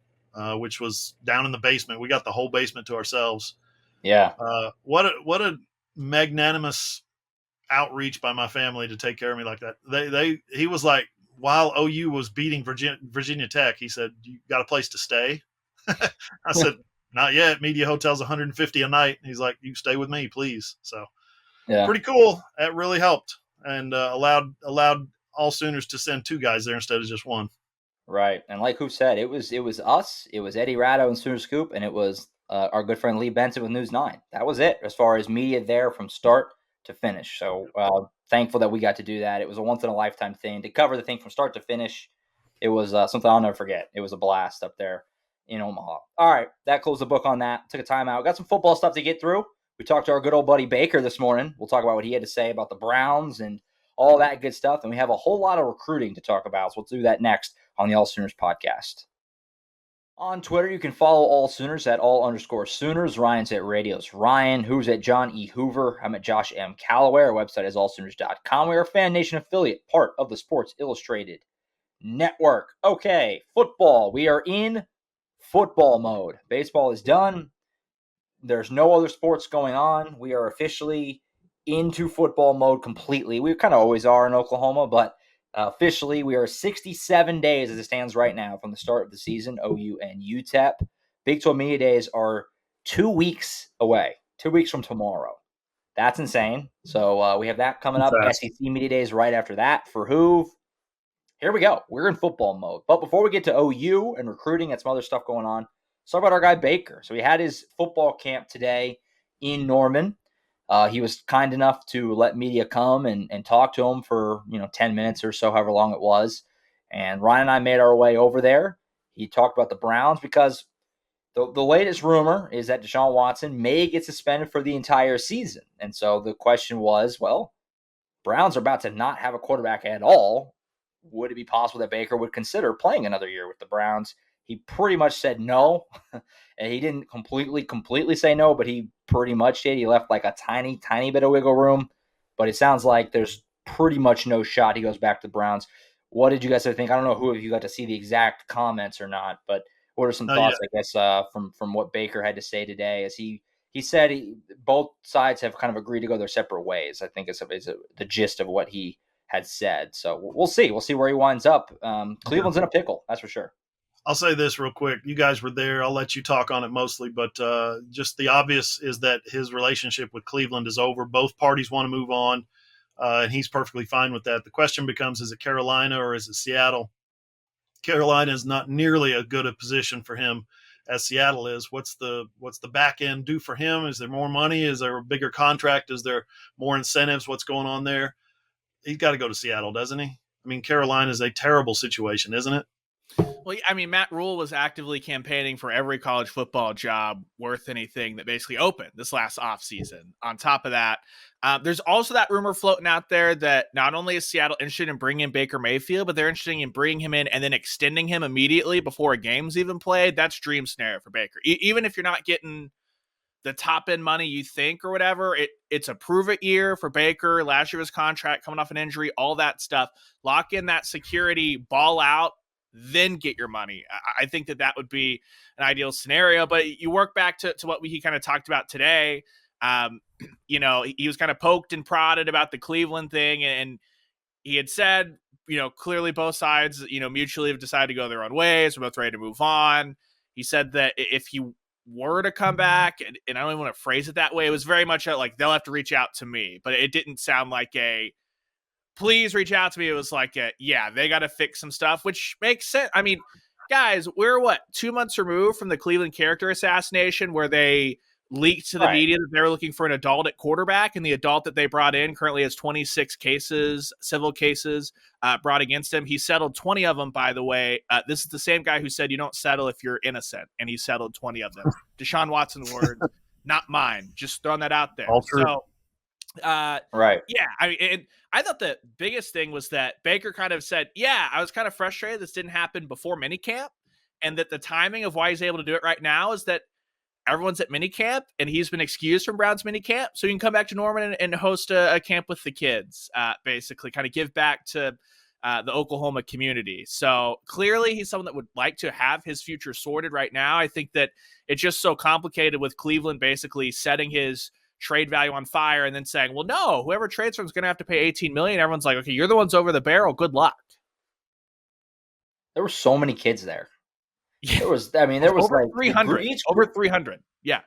which was down in the basement. We got the whole basement to ourselves. Yeah. What a magnanimous outreach by my family to take care of me like that. He was like, while OU was beating Virginia Tech, he said, you got a place to stay? I said, not yet. Media Hotel's $150 a night. He's like, you stay with me, please. So pretty cool. That really helped, and allowed all Sooners to send 2 guys there instead of just 1. Right. And like who said, it was us, it was Eddie Ratto and Sooner Scoop, and it was our good friend Lee Benson with News 9. That was it as far as media there from start to finish. So thankful that we got to do that. It was a once-in-a-lifetime thing to cover the thing from start to finish. It was something I'll never forget. It was a blast up there in Omaha. All right, that closed the book on that. Took a timeout. Got some football stuff to get through. We talked to our good old buddy Baker this morning. We'll talk about what he had to say about the Browns and all that good stuff. And we have a whole lot of recruiting to talk about. So we'll do that next on the AllSooners Podcast. On Twitter, you can follow AllSooners at @all_Sooners. Ryan's at Radios Ryan. Who's at John E. Hoover. I'm at Josh M. Callaway. Our website is allsooners.com. We are a Fan Nation affiliate, part of the Sports Illustrated Network. Okay, football. We are in football mode. Baseball is done. There's no other sports going on. We are officially into football mode completely. We kind of always are in Oklahoma, but officially, we are 67 days as it stands right now from the start of the season, OU and UTEP. Big 12 Media Days are 2 weeks away, 2 weeks from tomorrow. That's insane. So we have that coming up. Fast. SEC Media Days right after that for Hoove. Here we go. We're in football mode. But before we get to OU and recruiting and some other stuff going on, let's talk about our guy Baker. So he had his football camp today in Norman. He was kind enough to let media come and talk to him for 10 minutes or so, however long it was. And Ryan and I made our way over there. He talked about the Browns because the latest rumor is that Deshaun Watson may get suspended for the entire season. And so the question was, well, Browns are about to not have a quarterback at all. Would it be possible that Baker would consider playing another year with the Browns? He pretty much said no. And he didn't completely say no, but he pretty much did. He left like a tiny bit of wiggle room. But it sounds like there's pretty much no shot he goes back to the Browns. What did you guys think? I don't know who of you got to see the exact comments or not, but what are some thoughts, I guess, from what Baker had to say today? As he said both sides have kind of agreed to go their separate ways, I think is the gist of what he had said. So we'll see. We'll see where he winds up. Cleveland's in a pickle, that's for sure. I'll say this real quick. You guys were there. I'll let you talk on it mostly, but just the obvious is that his relationship with Cleveland is over. Both parties want to move on, and he's perfectly fine with that. The question becomes, is it Carolina or is it Seattle? Carolina is not nearly as good a position for him as Seattle is. What's the back end do for him? Is there more money? Is there a bigger contract? Is there more incentives? What's going on there? He's got to go to Seattle, doesn't he? I mean, Carolina is a terrible situation, isn't it? Well, I mean, Matt Rule was actively campaigning for every college football job worth anything that basically opened this last offseason. On top of that, there's also that rumor floating out there that not only is Seattle interested in bringing in Baker Mayfield, but they're interested in bringing him in and then extending him immediately before a game's even played. That's dream scenario for Baker. Even if you're not getting the top end money you think or whatever, it's a prove it year for Baker. Last year was contract, coming off an injury, all that stuff. Lock in that security, ball out, then get your money. I think that would be an ideal scenario. But you work back to what he kind of talked about today. He was kind of poked and prodded about the Cleveland thing, and he had said, clearly both sides, mutually have decided to go their own ways. We're both ready to move on. He said that if he were to come back, and I don't even want to phrase it that way, it was very much like they'll have to reach out to me, but it didn't sound like a please reach out to me. It was like they got to fix some stuff, which makes sense. I mean, guys, we're 2 months removed from the Cleveland character assassination, where they leaked to the media that they were looking for an adult at quarterback, and the adult that they brought in currently has 26 cases, civil cases brought against him. He settled 20 of them, by the way. This is the same guy who said you don't settle if you're innocent, and he settled 20 of them. Deshaun Watson's words, not mine. Just throwing that out there. All true. So, right. Yeah. I mean, I thought the biggest thing was that Baker kind of said, I was kind of frustrated this didn't happen before minicamp, and that the timing of why he's able to do it right now is that everyone's at minicamp and he's been excused from Browns minicamp. So you can come back to Norman and host a camp with the kids, basically kind of give back to the Oklahoma community. So clearly he's someone that would like to have his future sorted right now. I think that it's just so complicated with Cleveland basically setting his trade value on fire and then saying, well, no, whoever trades for him is going to have to pay $18 million. Everyone's like, okay, you're the ones over the barrel. Good luck. There were so many kids there. Yeah. There was over like 300. Over 300. Yeah.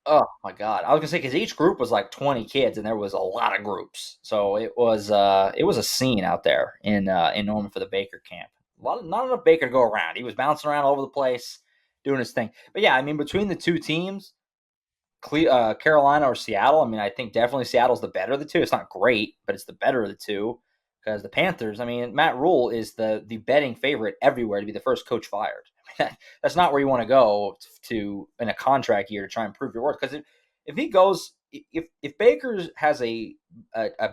Oh my God. I was gonna say, because each group was like 20 kids, and there was a lot of groups. So it was a scene out there in Norman for the Baker camp. Not enough Baker to go around. He was bouncing around all over the place, doing his thing. But yeah, I mean, between the two teams, Carolina or Seattle, I mean, I think definitely Seattle's the better of the two. It's not great, but it's the better of the two. Because the Panthers, I mean, Matt Rule is the betting favorite everywhere to be the first coach fired. I mean, that's not where you want to go to in a contract year to try and prove your worth. Because if he goes, if Baker has a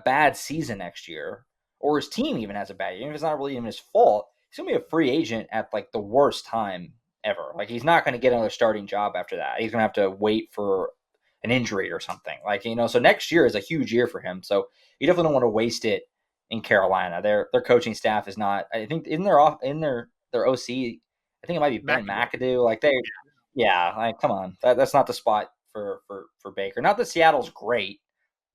bad season next year, or his team even has a bad year, even if it's not really even his fault, he's gonna be a free agent at like the worst time ever. Like, he's not going to get another starting job after that. He's gonna have to wait for an injury or something. Like, so next year is a huge year for him. So you definitely don't want to waste it in Carolina. Their coaching staff is not. I think in their OC, I think it might be Ben McAdoo. Like like come on, that's not the spot for Baker. Not that Seattle's great,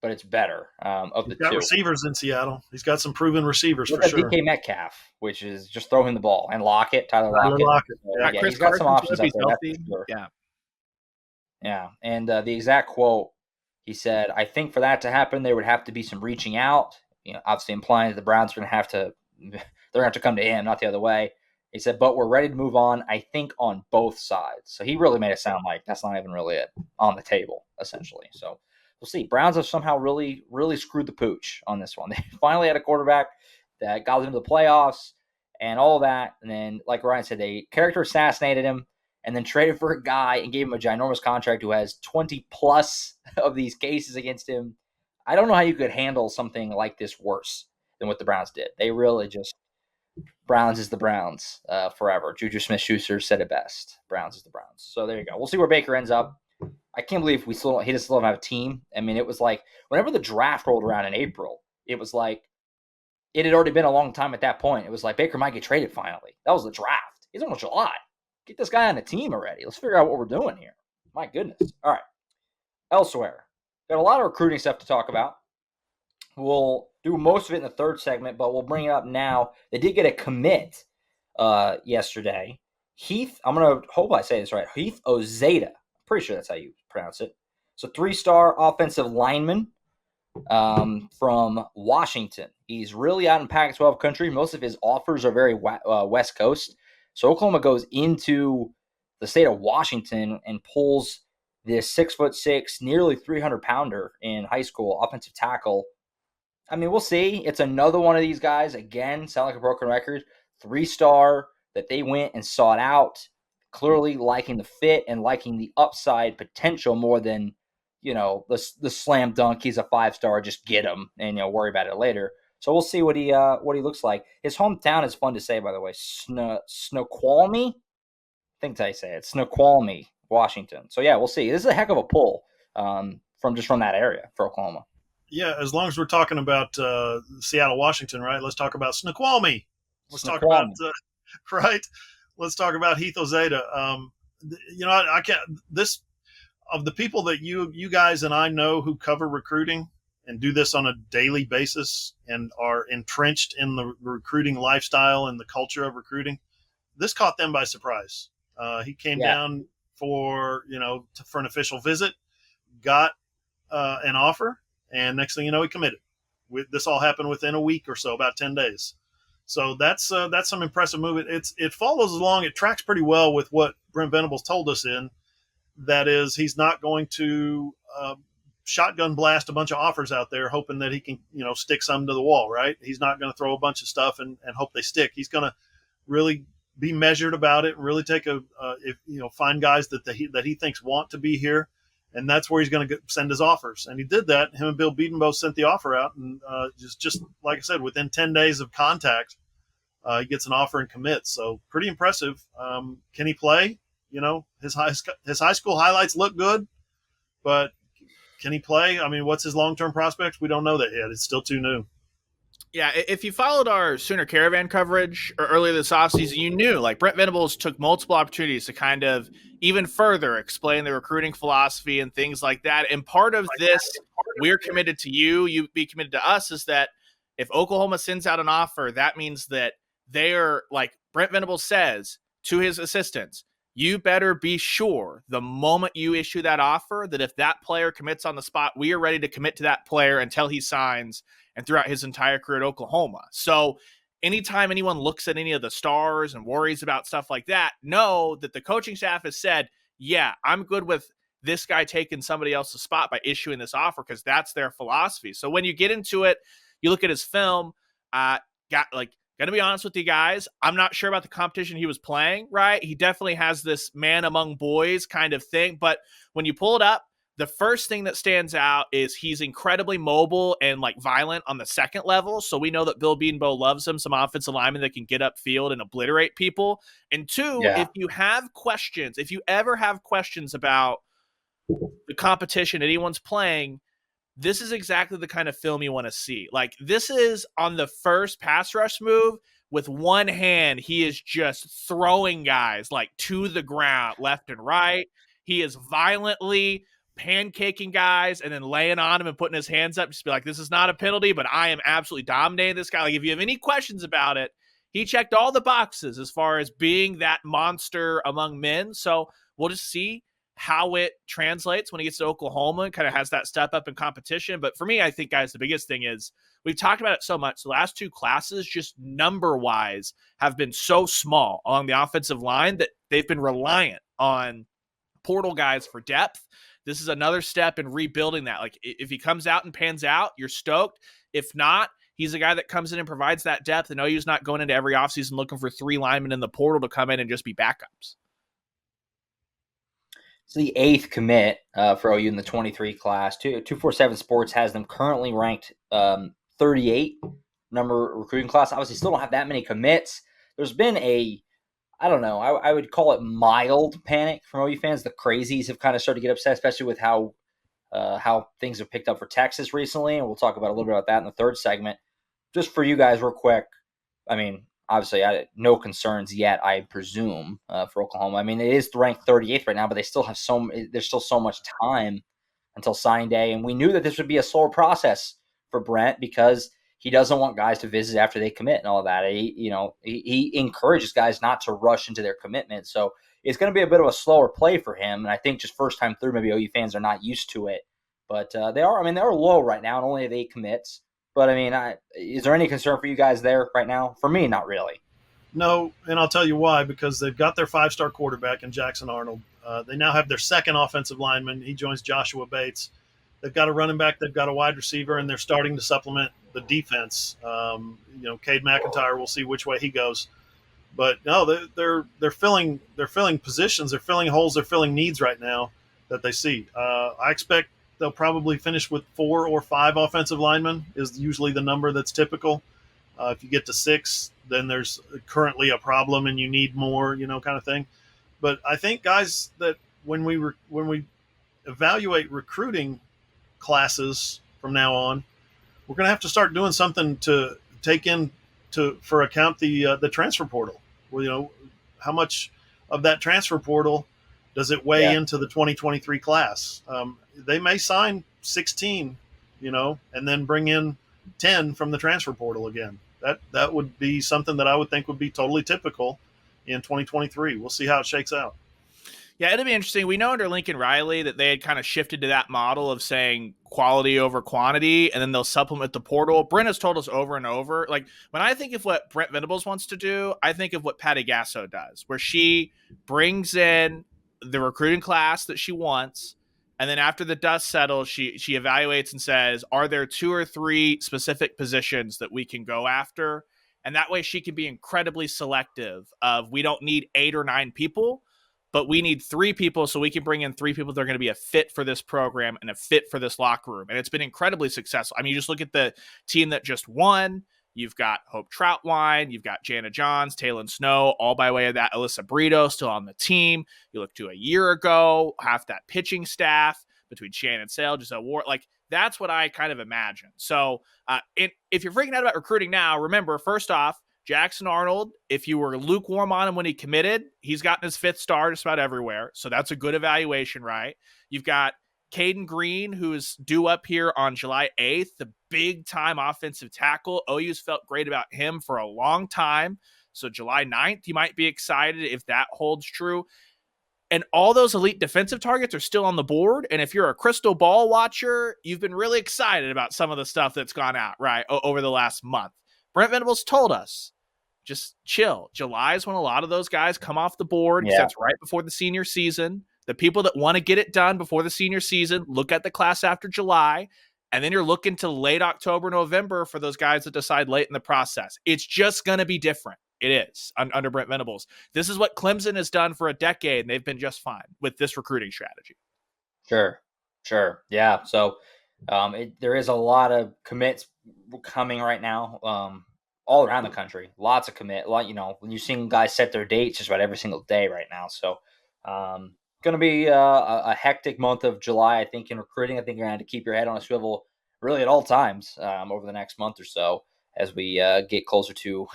but it's better of the two. He's got receivers in Seattle. He's got some proven receivers for sure. DK Metcalf, which is just throw him the ball, and Tyler Lockett. Yeah, he's got some options out there. Yeah. Yeah, and the exact quote He said, I think for that to happen, there would have to be some reaching out, obviously implying that the Browns are going to have to, they're going to have to come to him, not the other way. He said, but we're ready to move on, I think, on both sides. So he really made it sound like that's not even really it on the table, essentially. So we'll see. Browns have somehow really, really screwed the pooch on this one. They finally had a quarterback that got them to the playoffs and all that. And then, like Ryan said, they character assassinated him and then traded for a guy and gave him a ginormous contract who has 20 plus of these cases against him. I don't know how you could handle something like this worse than what the Browns did. They really just, Browns is the Browns forever. Juju Smith-Schuster said it best. Browns is the Browns. So there you go. We'll see where Baker ends up. I can't believe he still don't have a team. I mean, it was like whenever the draft rolled around in April, it was like it had already been a long time at that point. It was like Baker might get traded finally. That was the draft. It's almost July. Get this guy on the team already. Let's figure out what we're doing here. My goodness. All right. Elsewhere, got a lot of recruiting stuff to talk about. We'll do most of it in the third segment, but we'll bring it up now. They did get a commit yesterday. Heath, I'm going to hope I say this right. Heath Ozada. Pretty sure that's how you pronounce it. So 3-star offensive lineman from Washington. He's really out in Pac-12 country. Most of his offers are very West Coast. So Oklahoma goes into the state of Washington and pulls this 6'6", nearly 300-pounder in high school offensive tackle. I mean, we'll see. It's another one of these guys. Again, sound like a broken record. 3-star that they went and sought out. Clearly liking the fit and liking the upside potential more than, the slam dunk. He's a 5-star. Just get him and worry about it later. So we'll see what he looks like. His hometown is fun to say, by the way. Snoqualmie? I think that's how you say it. Snoqualmie, Washington. So yeah, we'll see. This is a heck of a pull from that area for Oklahoma. Yeah, as long as we're talking about Seattle, Washington, right? Let's talk about Snoqualmie. Talk about right. Let's talk about Heath Ozada. I can't. This of the people that you guys and I know who cover recruiting and do this on a daily basis and are entrenched in the recruiting lifestyle and the culture of recruiting, this caught them by surprise. He came down for an official visit, got an offer, and next thing you know, he committed. This all happened within a week or so, about 10 days. So that's some impressive movement. It follows along. It tracks pretty well with what Brent Venables told us that is, he's not going to shotgun blast a bunch of offers out there hoping that he can, stick some to the wall, right? He's not going to throw a bunch of stuff and hope they stick. He's going to really be measured about it and really take find guys that he thinks want to be here. And that's where he's going to send his offers. And he did that. Him and Bill Beeden both sent the offer out. And just like I said, within 10 days of contact, he gets an offer and commits. So pretty impressive. Can he play? His high school highlights look good, but can he play? I mean, what's his long-term prospects? We don't know that yet. It's still too new. Yeah, if you followed our Sooner Caravan coverage earlier this offseason, you knew Brent Venables took multiple opportunities to kind of even further explain the recruiting philosophy and things like that. And part of this, we're committed to you be committed to us, is that if Oklahoma sends out an offer, that means that they are, like Brent Venables says to his assistants, you better be sure the moment you issue that offer that if that player commits on the spot, we are ready to commit to that player until he signs and throughout his entire career at Oklahoma. So anytime anyone looks at any of the stars and worries about stuff like that, know that the coaching staff has said, yeah, I'm good with this guy taking somebody else's spot by issuing this offer because that's their philosophy. So when you get into it, you look at his film, going to be honest with you guys, I'm not sure about the competition he was playing, right? He definitely has this man among boys kind of thing. But when you pull it up, the first thing that stands out is he's incredibly mobile and violent on the second level. So we know that Bill Bedenbaugh loves him, some offensive linemen that can get upfield and obliterate people. And two, if you ever have questions about the competition anyone's playing, this is exactly the kind of film you want to see. This is on the first pass rush move. With one hand, he is just throwing guys to the ground left and right. He is violently pancaking guys and then laying on him and putting his hands up. Just be like, this is not a penalty, but I am absolutely dominating this guy. If you have any questions about it, he checked all the boxes as far as being that monster among men. So we'll just see how it translates when he gets to Oklahoma and kind of has that step up in competition. But for me, I think, guys, the biggest thing is we've talked about it so much. The last two classes, just number wise, have been so small along the offensive line that they've been reliant on portal guys for depth. This is another step in rebuilding that. Like, if he comes out and pans out, you're stoked. If not, he's a guy that comes in and provides that depth. And OU's not going into every offseason looking for 3 linemen in the portal to come in and just be backups. It's the 8th commit for OU in the 23 class. 247 Sports has them currently ranked 38 number recruiting class. Obviously, still don't have that many commits. There's been I don't know, I would call it mild panic from OU fans. The crazies have kind of started to get upset, especially with how things have picked up for Texas recently, and we'll talk about a little bit about that in the third segment. Just for you guys real quick, I mean, obviously, no concerns yet, I presume, for Oklahoma. I mean, it is ranked 38th right now, but there's still so much time until signing day, and we knew that this would be a slower process for Brent because he doesn't want guys to visit after they commit and all of that. He encourages guys not to rush into their commitment, so it's going to be a bit of a slower play for him. And I think just first time through, maybe OU fans are not used to it, but they are low right now and only have 8 commits. But, I mean, is there any concern for you guys there right now? For me, not really. No, and I'll tell you why, because they've got their 5-star quarterback in Jackson Arnold. They now have their second offensive lineman. He joins Joshua Bates. They've got a running back, they've got a wide receiver, and they're starting to supplement the defense. Cade McIntyre, we'll see which way he goes. But no, they're filling positions, they're filling holes, they're filling needs right now that they see. I expect they'll probably finish with 4 or 5 offensive linemen is usually the number that's typical. If you get to 6, then there's currently a problem and you need more, kind of thing. But I think, guys, that when we evaluate recruiting classes from now on, we're going to have to start doing something to take for account the transfer portal. Well, how much of that transfer portal does it weigh into the 2023 class? They may sign 16, and then bring in 10 from the transfer portal again. That would be something that I would think would be totally typical in 2023. We'll see how it shakes out. Yeah, it'll be interesting. We know under Lincoln Riley that they had kind of shifted to that model of saying quality over quantity, and then they'll supplement the portal. Brent has told us over and over. Like, when I think of what Brent Venables wants to do, I think of what Patty Gasso does, where she brings in the recruiting class that she wants, and then after the dust settles, she evaluates and says, are there 2 or 3 specific positions that we can go after? And that way she can be incredibly selective of, we don't need 8 or 9 people, but we need 3 people, so we can bring in 3 people that are going to be a fit for this program and a fit for this locker room. And it's been incredibly successful. I mean, you just look at the team that just won. You've got Hope Troutwine, you've got Jana Johns, Taylon Snow, all by way of that Alyssa Brito still on the team. You look to a year ago, half that pitching staff between Shannon Sale, Giselle Ward, like, that's what I kind of imagine. So if you're freaking out about recruiting now, remember, first off, Jackson Arnold, if you were lukewarm on him when he committed, he's gotten his 5th star just about everywhere. So that's a good evaluation, right? You've got Caden Green, who is due up here on July 8th, the big-time offensive tackle. OU's felt great about him for a long time. So July 9th, you might be excited if that holds true. And all those elite defensive targets are still on the board. And if you're a crystal ball watcher, you've been really excited about some of the stuff that's gone out, right, over the last month. Brent Venables told us, just chill. July is when a lot of those guys come off the board. Yeah. That's right before the senior season. The people that want to get it done before the senior season look at the class after July, and then you're looking to late October, November for those guys that decide late in the process. It's just going to be different. It is under Brent Venables. This is what Clemson has done for a decade, and they've been just fine with this recruiting strategy. Sure. Yeah. So there is a lot of commits coming right now. All around the country, lots of commit. When you're seeing guys set their dates just about every single day right now. So, going to be a hectic month of July, I think, in recruiting. I think you're going to have to keep your head on a swivel really at all times over the next month or so as we get closer to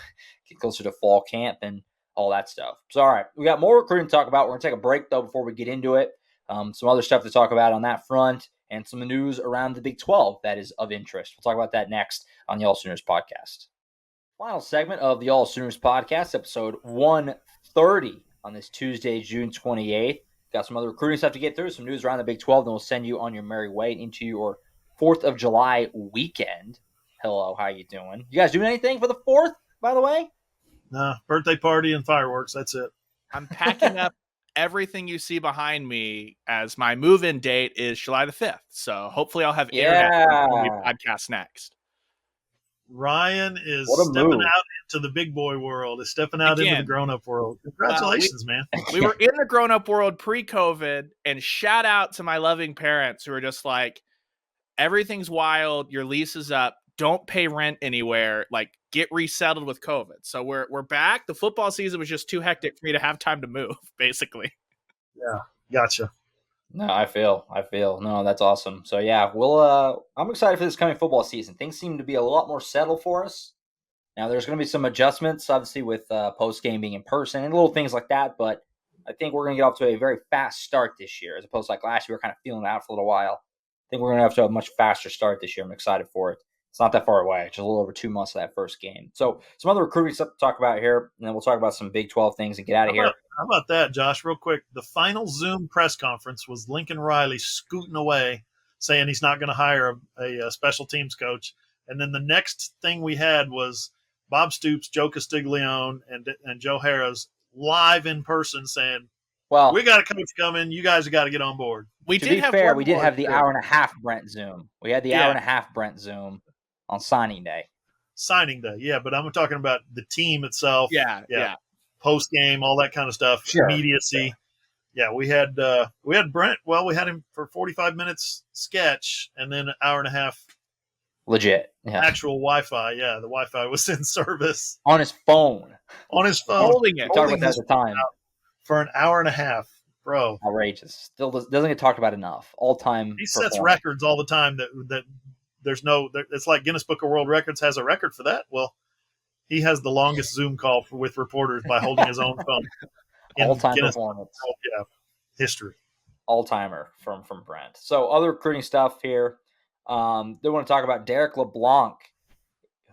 fall camp and all that stuff. So, all right, we got more recruiting to talk about. We're going to take a break, though, before we get into it. Some other stuff to talk about on that front and some news around the Big 12 that is of interest. We'll talk about that next on the AllSooners Podcast. Final segment of the AllSooners Podcast, episode 130 on this Tuesday, June 28th. got some other recruiting stuff to get through, some news around the Big 12, then we'll send you on your merry way into your 4th of July weekend. Hello, how you doing? You guys doing anything for the 4th, by the way? Nah, birthday party and fireworks. That's it. I'm packing up everything you see behind me as my move-in date is July the 5th. So hopefully I'll have internet for the podcast next. Ryan is What a stepping move. out into the big boy world, is stepping out into the Again. grown-up world. Congratulations, man. We were in the grown-up world pre-COVID, and shout out to my loving parents who are just like, everything's wild, your lease is up, don't pay rent anywhere, like get resettled with COVID. So we're back. The football season was just too hectic for me to have time to move, basically. Yeah, gotcha. No, I feel. No, that's awesome. So yeah, I'm excited for this coming football season. Things seem to be a lot more settled for us. Now there's going to be some adjustments, obviously, with post game being in person and little things like that. But I think we're going to get off to a very fast start this year, as opposed to like last year. We were kind of feeling it out for a little while. I think we're going to have to have a much faster start this year. I'm excited for it. It's not that far away. Just a little over 2 months of that first game. So some other recruiting stuff to talk about here, and then we'll talk about some Big 12 things and get out of here. How about that, Josh? Real quick, the final Zoom press conference was Lincoln Riley scooting away, saying he's not going to hire a special teams coach. And then the next thing we had was Bob Stoops, Joe Castiglione, and Joe Harris live in person saying, Well, we got a coach coming. You guys have got to get on board. We to did be have fair, one we did more, have the too. hour and a half Brent Zoom. We had the Yeah. hour and a half Brent Zoom on signing day. Signing day, yeah, but I'm talking about the team itself. Yeah. Post game, all that kind of stuff. Sure. Immediacy. Yeah, we had Brent. Well, we had him for 45 minutes sketch, and then an hour and a half Legit. Yeah. actual Wi-Fi. Yeah, the Wi-Fi was in service On his phone. on his phone. Holding it. We talked about Holding that at his the time. for an hour and a half, bro. Outrageous. Still doesn't get talked about enough. All time. He sets records all the time. That there's no. It's like Guinness Book of World Records has a record for that. Well, he has the longest Zoom call with reporters by holding his own phone. in All time Guinness performance. World, yeah, history. All timer from Brent. So other recruiting stuff here. They want to talk about Derrick LeBlanc,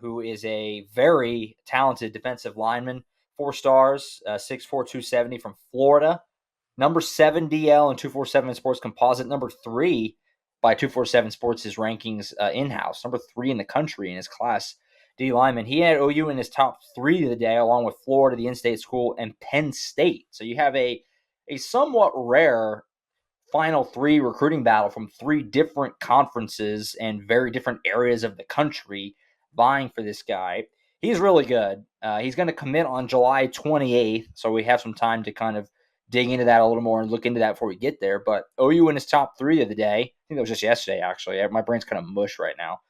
who is a very talented defensive lineman. 4 stars, 6'4", 270 from Florida. Number 7 DL and 247 Sports Composite. Number 3 by 247 Sports, his rankings in-house. Number 3 in the country in his class D lineman. He had OU in his top 3 of the day, along with Florida, the in-state school, and Penn State. So you have a somewhat rare final 3 recruiting battle from 3 different conferences and very different areas of the country vying for this guy. He's really good. He's going to commit on July 28th, so we have some time to kind of dig into that a little more and look into that before we get there. But OU in his top 3 of the day. I think that was just yesterday, actually. My brain's kind of mush right now.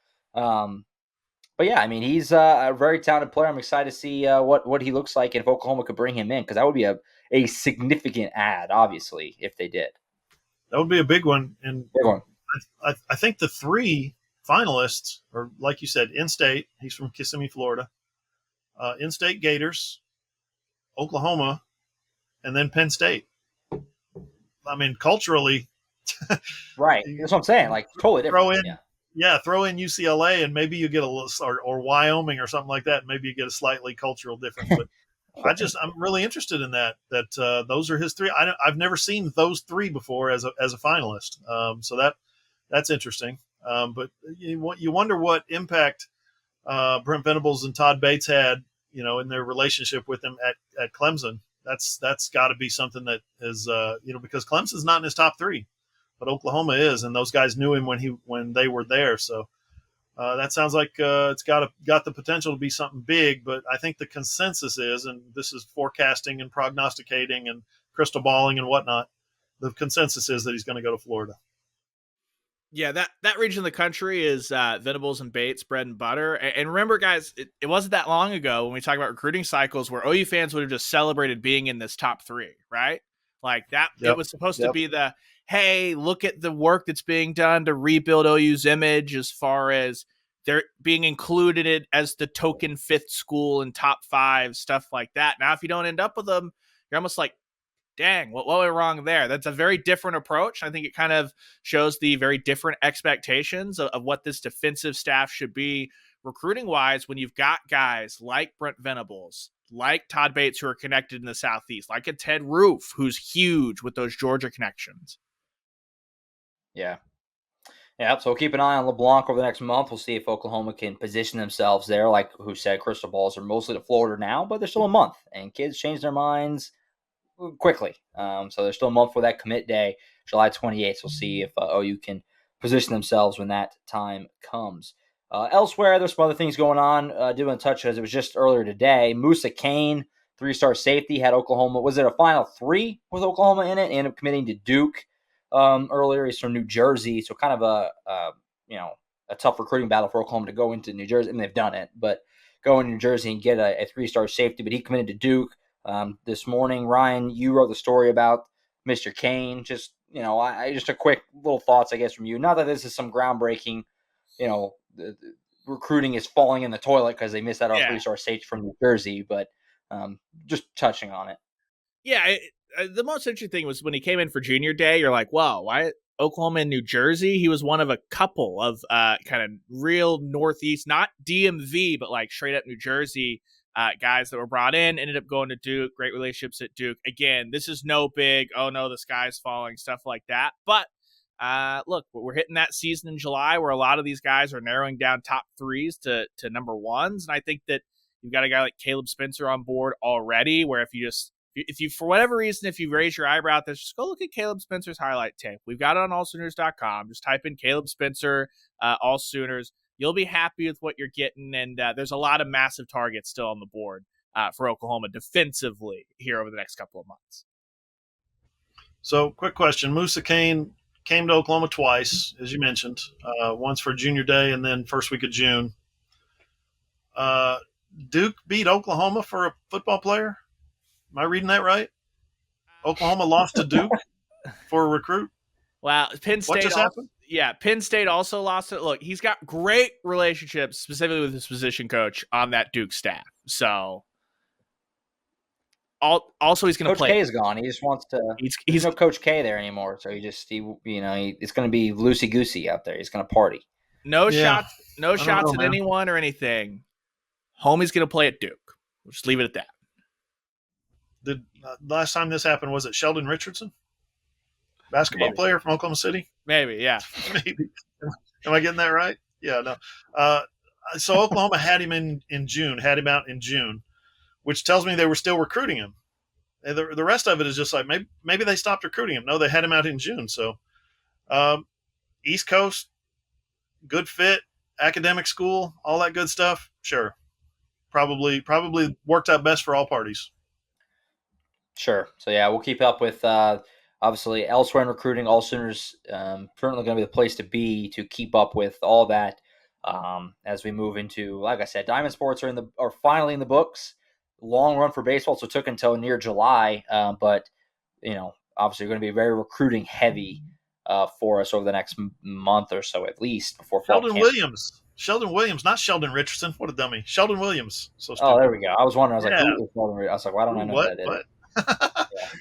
But yeah, I mean, he's a very talented player. I'm excited to see what he looks like and if Oklahoma could bring him in, because that would be a significant add, obviously, if they did. That would be a big one. And Big one. I think the 3 finalists are, like you said, in-state. He's from Kissimmee, Florida. In-state Gators, Oklahoma, and then Penn State. I mean, culturally, Right. That's what I'm saying. Like, totally different. throw in, Yeah. throw in UCLA, and maybe you get a little, or Wyoming or something like that. Maybe you get a slightly cultural difference. But I'm really interested in that. Those are his 3. I've never seen those 3 before as a finalist. So that's interesting. But you wonder what impact Brent Venables and Todd Bates had, in their relationship with him at Clemson. That's got to be something that is, because Clemson's not in his top 3, but Oklahoma is, and those guys knew him when they were there. So that sounds like it's got the potential to be something big. But I think the consensus is, and this is forecasting and prognosticating and crystal balling and whatnot, the consensus is that he's going to go to Florida. Yeah, that region of the country is Venables and Bates, bread and butter. And remember, guys, it wasn't that long ago when we talk about recruiting cycles where OU fans would have just celebrated being in this top 3, right? Like that, Yep. It was supposed to be the, hey, look at the work that's being done to rebuild OU's image as far as they're being included as the token 5th school in top 5, stuff like that. Now, if you don't end up with them, you're almost like, dang, what went wrong there? That's a very different approach. I think it kind of shows the very different expectations of what this defensive staff should be recruiting-wise when you've got guys like Brent Venables, like Todd Bates, who are connected in the Southeast, like a Ted Roof, who's huge with those Georgia connections. Yeah. Yeah, so we'll keep an eye on LeBlanc over the next month. We'll see if Oklahoma can position themselves there. Like who said, crystal balls are mostly to Florida now, but there's still a month, and kids change their minds quickly. So there's still a month for that commit day, July 28th. We'll see if OU can position themselves when that time comes. Elsewhere, there's some other things going on. I do want to touch, as it was just earlier today, Musa Kane, 3-star safety, had Oklahoma. Was it a final 3 with Oklahoma in it? Ended up committing to Duke earlier. He's from New Jersey, so kind of a tough recruiting battle for Oklahoma to go into New Jersey. I mean, they've done it, but go into New Jersey and get a 3-star safety. But he committed to Duke this morning. Ryan, you wrote the story about Mr. Kane. Just just a quick little thoughts, I guess, from you. Not that this is some groundbreaking, the recruiting is falling in the toilet because they missed out on 3-star safety from New Jersey, but just touching on it. Yeah, the most interesting thing was when he came in for junior day, you're like, wow, why Oklahoma and New Jersey? He was one of a couple of kind of real Northeast, not DMV, but like straight up New Jersey guys that were brought in, ended up going to Duke, great relationships at Duke. Again, this is no big, oh no, the sky's falling, stuff like that. But look, we're hitting that season in July where a lot of these guys are narrowing down top 3s to number 1s. And I think that you've got a guy like Caleb Spencer on board already, where if you, for whatever reason, if you raise your eyebrow at this, just go look at Caleb Spencer's highlight tape. We've got it on AllSooners.com. Just type in Caleb Spencer, All Sooners. You'll be happy with what you're getting. And there's a lot of massive targets still on the board for Oklahoma defensively here over the next couple of months. So, quick question. Musa Kane came to Oklahoma twice, as you mentioned, once for junior day and then first week of June. Duke beat Oklahoma for a football player? Am I reading that right? Oklahoma lost to Duke for a recruit? Wow. Penn State. What just happened? Yeah, Penn State also lost it. Look, he's got great relationships, specifically with his position coach on that Duke staff. So, also he's going to play. Coach K is gone. He just wants to. He's no Coach K there anymore. So it's going to be loosey goosey out there. He's going to party. No shots at anyone or anything. Homie's going to play at Duke. We'll just leave it at that. The last time this happened, was it Sheldon Richardson? Basketball player from Oklahoma City? Maybe, yeah. Maybe. Am I getting that right? Yeah, no. So Oklahoma had him had him out in June, which tells me they were still recruiting him. And the rest of it is just like maybe they stopped recruiting him. No, they had him out in June. So East Coast, good fit, academic school, all that good stuff. Sure. Probably worked out best for all parties. Sure. So, yeah, we'll keep up with obviously elsewhere in recruiting. AllSooners certainly going to be the place to be to keep up with all that as we move into, like I said, Diamond Sports are finally in the books. Long run for baseball, so it took until near July. But, obviously going to be very recruiting heavy for us over the next month or so at least before fall camp. Sheldon Williams, not Sheldon Richardson. What a dummy. Sheldon Williams. So stupid. Oh, there we go. I was wondering. I was like, who is Sheldon Richardson? I was like, why don't I know who that is? What?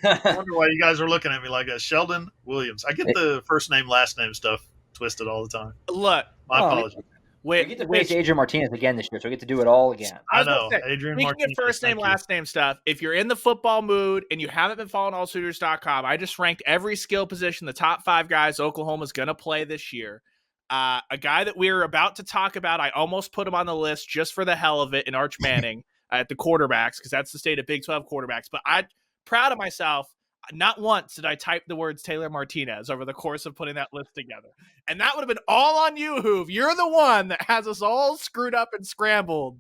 I wonder why you guys are looking at me like that. Sheldon Williams. I get the first name, last name stuff twisted all the time. Look. My apologies. We get to face Adrian Martinez again this year, so we get to do it all again. I know. Adrian Martinez. Speaking of first name, last name stuff, if you're in the football mood and you haven't been following AllSooners.com, I just ranked every skill position, the top 5 guys Oklahoma's going to play this year. A guy that we're about to talk about, I almost put him on the list just for the hell of it in Arch Manning at the quarterbacks, because that's the state of Big 12 quarterbacks. But I'm proud of myself. Not once did I type the words Taylor Martinez over the course of putting that list together. And that would have been all on you, Hoove. You're the one that has us all screwed up and scrambled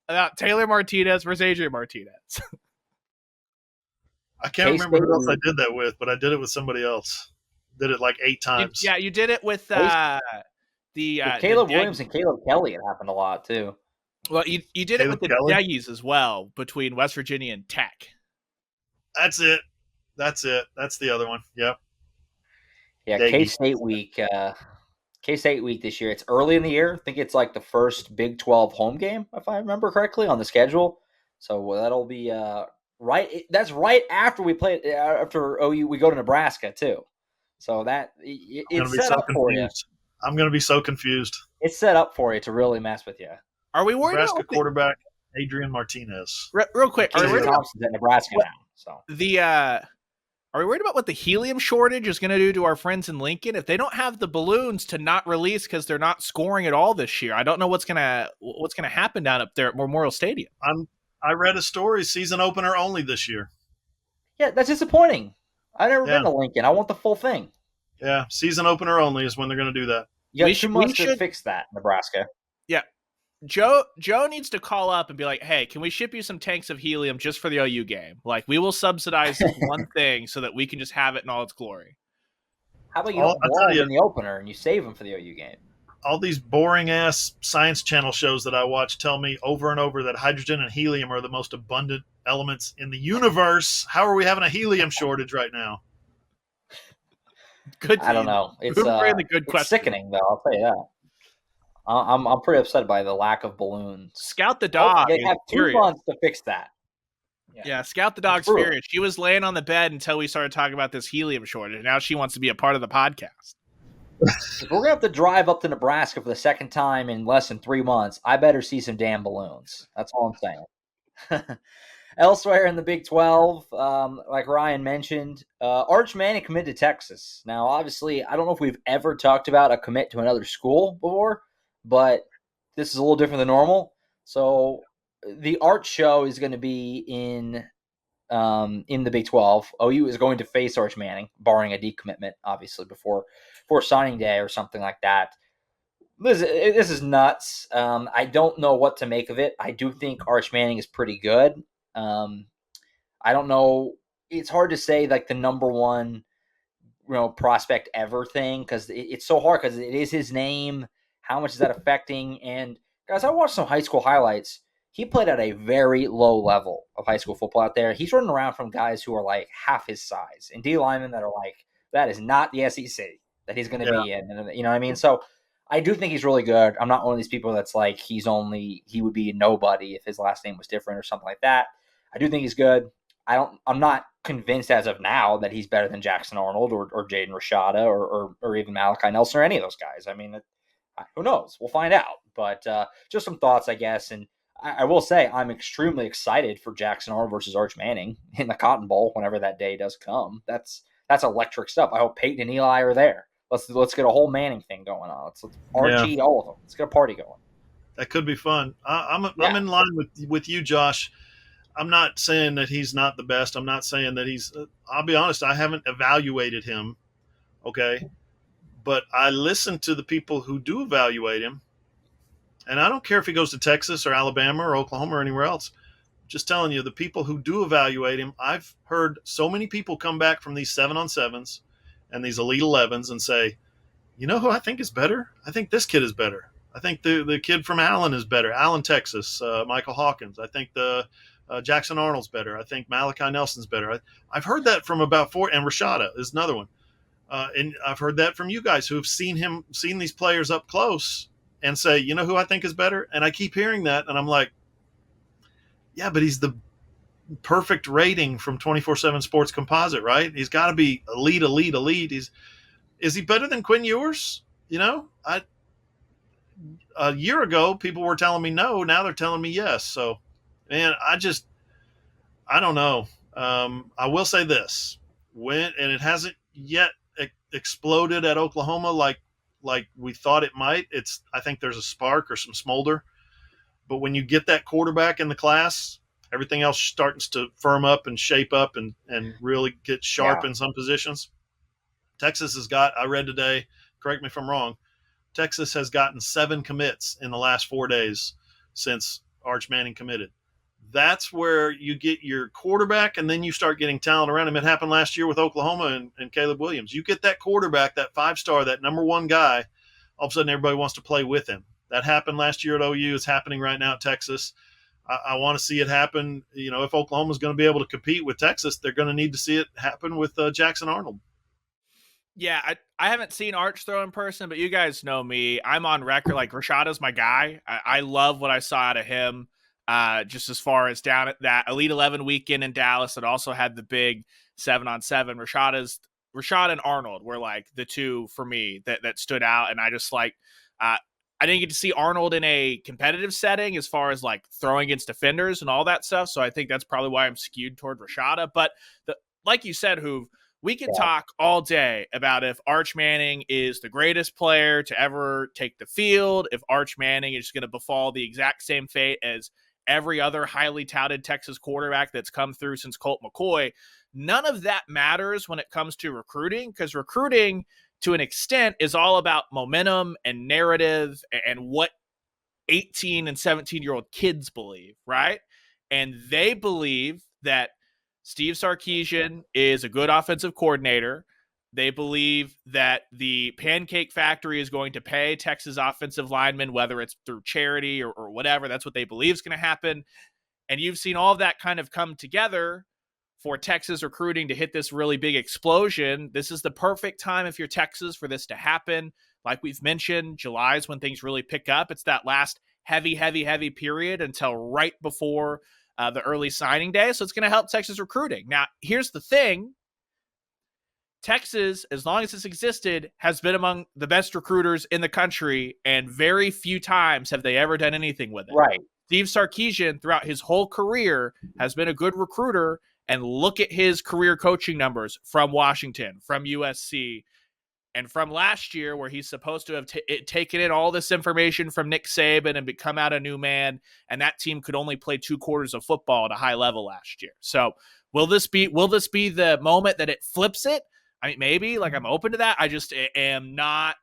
about Taylor Martinez versus Adrian Martinez. I can't remember who else I did that with, but I did it with somebody else. Did it like 8 times. You did it with Caleb Williams and Caleb Kelly. It happened a lot too. Well, you did Caleb it with Kelly? The Deggies as well, between West Virginia and Tech. That's it. That's the other one. Yep. Yeah, K-State week. K-State week this year. It's early in the year. I think it's like the first Big 12 home game, if I remember correctly, on the schedule. So that'll be right. That's right after we play. After OU, we go to Nebraska too. So it's set up for you. I'm going to be so confused. It's set up for you to really mess with you. Are we worried Nebraska about quarterback? Adrian Martinez. Real quick, are we worried about Thompson's at Nebraska now? So are we worried about what the helium shortage is going to do to our friends in Lincoln if they don't have the balloons to not release because they're not scoring at all this year? I don't know what's gonna happen down up there at Memorial Stadium. I read a story, season opener only this year. yeah, that's disappointing. I've never been to Lincoln. I want the full thing. Yeah, season opener only is when they're going to do that. You got 2 months to fix that, Nebraska. Yeah. Joe needs to call up and be like, hey, can we ship you some tanks of helium just for the OU game? Like, we will subsidize one thing so that we can just have it in all its glory. How about you don't blow them in the opener and you save them for the OU game? All these boring-ass Science Channel shows that I watch tell me over and over that hydrogen and helium are the most abundant elements in the universe. How are we having a helium shortage right now? Good. I don't know. It's really good question. It's sickening, though. I'll tell you that. I'm pretty upset by the lack of balloons. Scout the dog. They have 2 months to fix that. Yeah, Scout the dog's furious. She was laying on the bed until we started talking about this helium shortage. Now she wants to be a part of the podcast. If we're going to have to drive up to Nebraska for the second time in less than 3 months, I better see some damn balloons. That's all I'm saying. Elsewhere in the Big 12, like Ryan mentioned, Arch Manning committed to Texas. Now, obviously, I don't know if we've ever talked about a commit to another school before, but this is a little different than normal. So the Arch show is going to be in the Big 12. OU is going to face Arch Manning, barring a decommitment, obviously, before signing day or something like that. This is nuts. I don't know what to make of it. I do think Arch Manning is pretty good. I don't know. It's hard to say like the number one, prospect ever thing because it's so hard because it is his name. How much is that affecting? And guys, I watched some high school highlights. He played at a very low level of high school football out there. He's running around from guys who are like half his size and D linemen that are like, that is not the SEC that he's going to be in. And, you know what I mean? So I do think he's really good. I'm not one of these people that's like, he would be a nobody if his last name was different or something like that. I do think he's good. I'm not convinced as of now that he's better than Jackson Arnold or Jaden Rashada or even Malachi Nelson or any of those guys. I mean, who knows? We'll find out. But just some thoughts, I guess. And I will say I'm extremely excited for Jackson Arnold versus Arch Manning in the Cotton Bowl whenever that day does come. That's electric stuff. I hope Peyton and Eli are there. Let's get a whole Manning thing going on. Let's Archie all of them. Let's get a party going. That could be fun. I'm in line with you, Josh. I'm not saying that he's not the best. I'm not saying that he's I'll be honest, I haven't evaluated him, okay? But I listen to the people who do evaluate him, and I don't care if he goes to Texas or Alabama or Oklahoma or anywhere else. Just telling you, the people who do evaluate him, I've heard so many people come back from these 7-on-7s and these Elite 11s and say, you know who I think is better? I think this kid is better. I think the kid from Allen is better. Allen, Texas, Michael Hawkins. I think the Jackson Arnold's better. I think Malachi Nelson's better. I've heard that from about 4, and Rashada is another one. And I've heard that from you guys who have seen these players up close and say, you know who I think is better? And I keep hearing that, and I'm like, yeah, but he's the perfect rating from 24/7 Sports Composite, right? He's got to be elite. Is he better than Quinn Ewers? A year ago, people were telling me no. Now they're telling me yes. So, man, I don't know. I will say this: and it hasn't yet exploded at Oklahoma like we thought it might. I think there's a spark or some smolder. But when you get that quarterback in the class, everything else starts to firm up and shape up and really get sharp in some positions. Texas has got, I read today, correct me if I'm wrong, Texas has gotten 7 commits in the last 4 days since Arch Manning committed. That's where you get your quarterback, and then you start getting talent around him. It happened last year with Oklahoma and Caleb Williams. You get that quarterback, that 5-star, that number 1 guy, all of a sudden everybody wants to play with him. That happened last year at OU. It's happening right now at Texas. I want to see it happen. If Oklahoma's going to be able to compete with Texas, they're going to need to see it happen with Jackson Arnold. Yeah, I haven't seen Arch throw in person, but you guys know me. I'm on record. Like, Rashada's my guy. I love what I saw out of him. Just as far as down at that Elite 11 weekend in Dallas, it also had the big 7-on-7. Rashada and Arnold were like the two for me that stood out. And I just like, I I didn't get to see Arnold in a competitive setting as far as like throwing against defenders and all that stuff. So I think that's probably why I'm skewed toward Rashada. But like you said, Hoove, we can talk all day about if Arch Manning is the greatest player to ever take the field, if Arch Manning is going to befall the exact same fate as every other highly touted Texas quarterback that's come through since Colt McCoy. None of that matters when it comes to recruiting, because recruiting to an extent is all about momentum and narrative and what 18 and 17-year-old kids believe, right? And they believe that Steve Sarkisian is a good offensive coordinator. They believe that the Pancake Factory is going to pay Texas offensive linemen, whether it's through charity or whatever. That's what they believe is going to happen. And you've seen all of that kind of come together for Texas recruiting to hit this really big explosion. This is the perfect time if you're Texas for this to happen. Like we've mentioned, July is when things really pick up. It's that last heavy period until right before the early signing day. So it's going to help Texas recruiting. Now, here's the thing. Texas, as long as it's existed, has been among the best recruiters in the country, and very few times have they ever done anything with it. Right. Steve Sarkisian, throughout his whole career, has been a good recruiter, and look at his career coaching numbers from Washington, from USC, and from last year, where he's supposed to have taken in all this information from Nick Saban and become out a new man, and that team could only play 2 quarters of football at a high level last year. So will this be the moment that it flips it? I mean, maybe. Like, I'm open to that. I just am not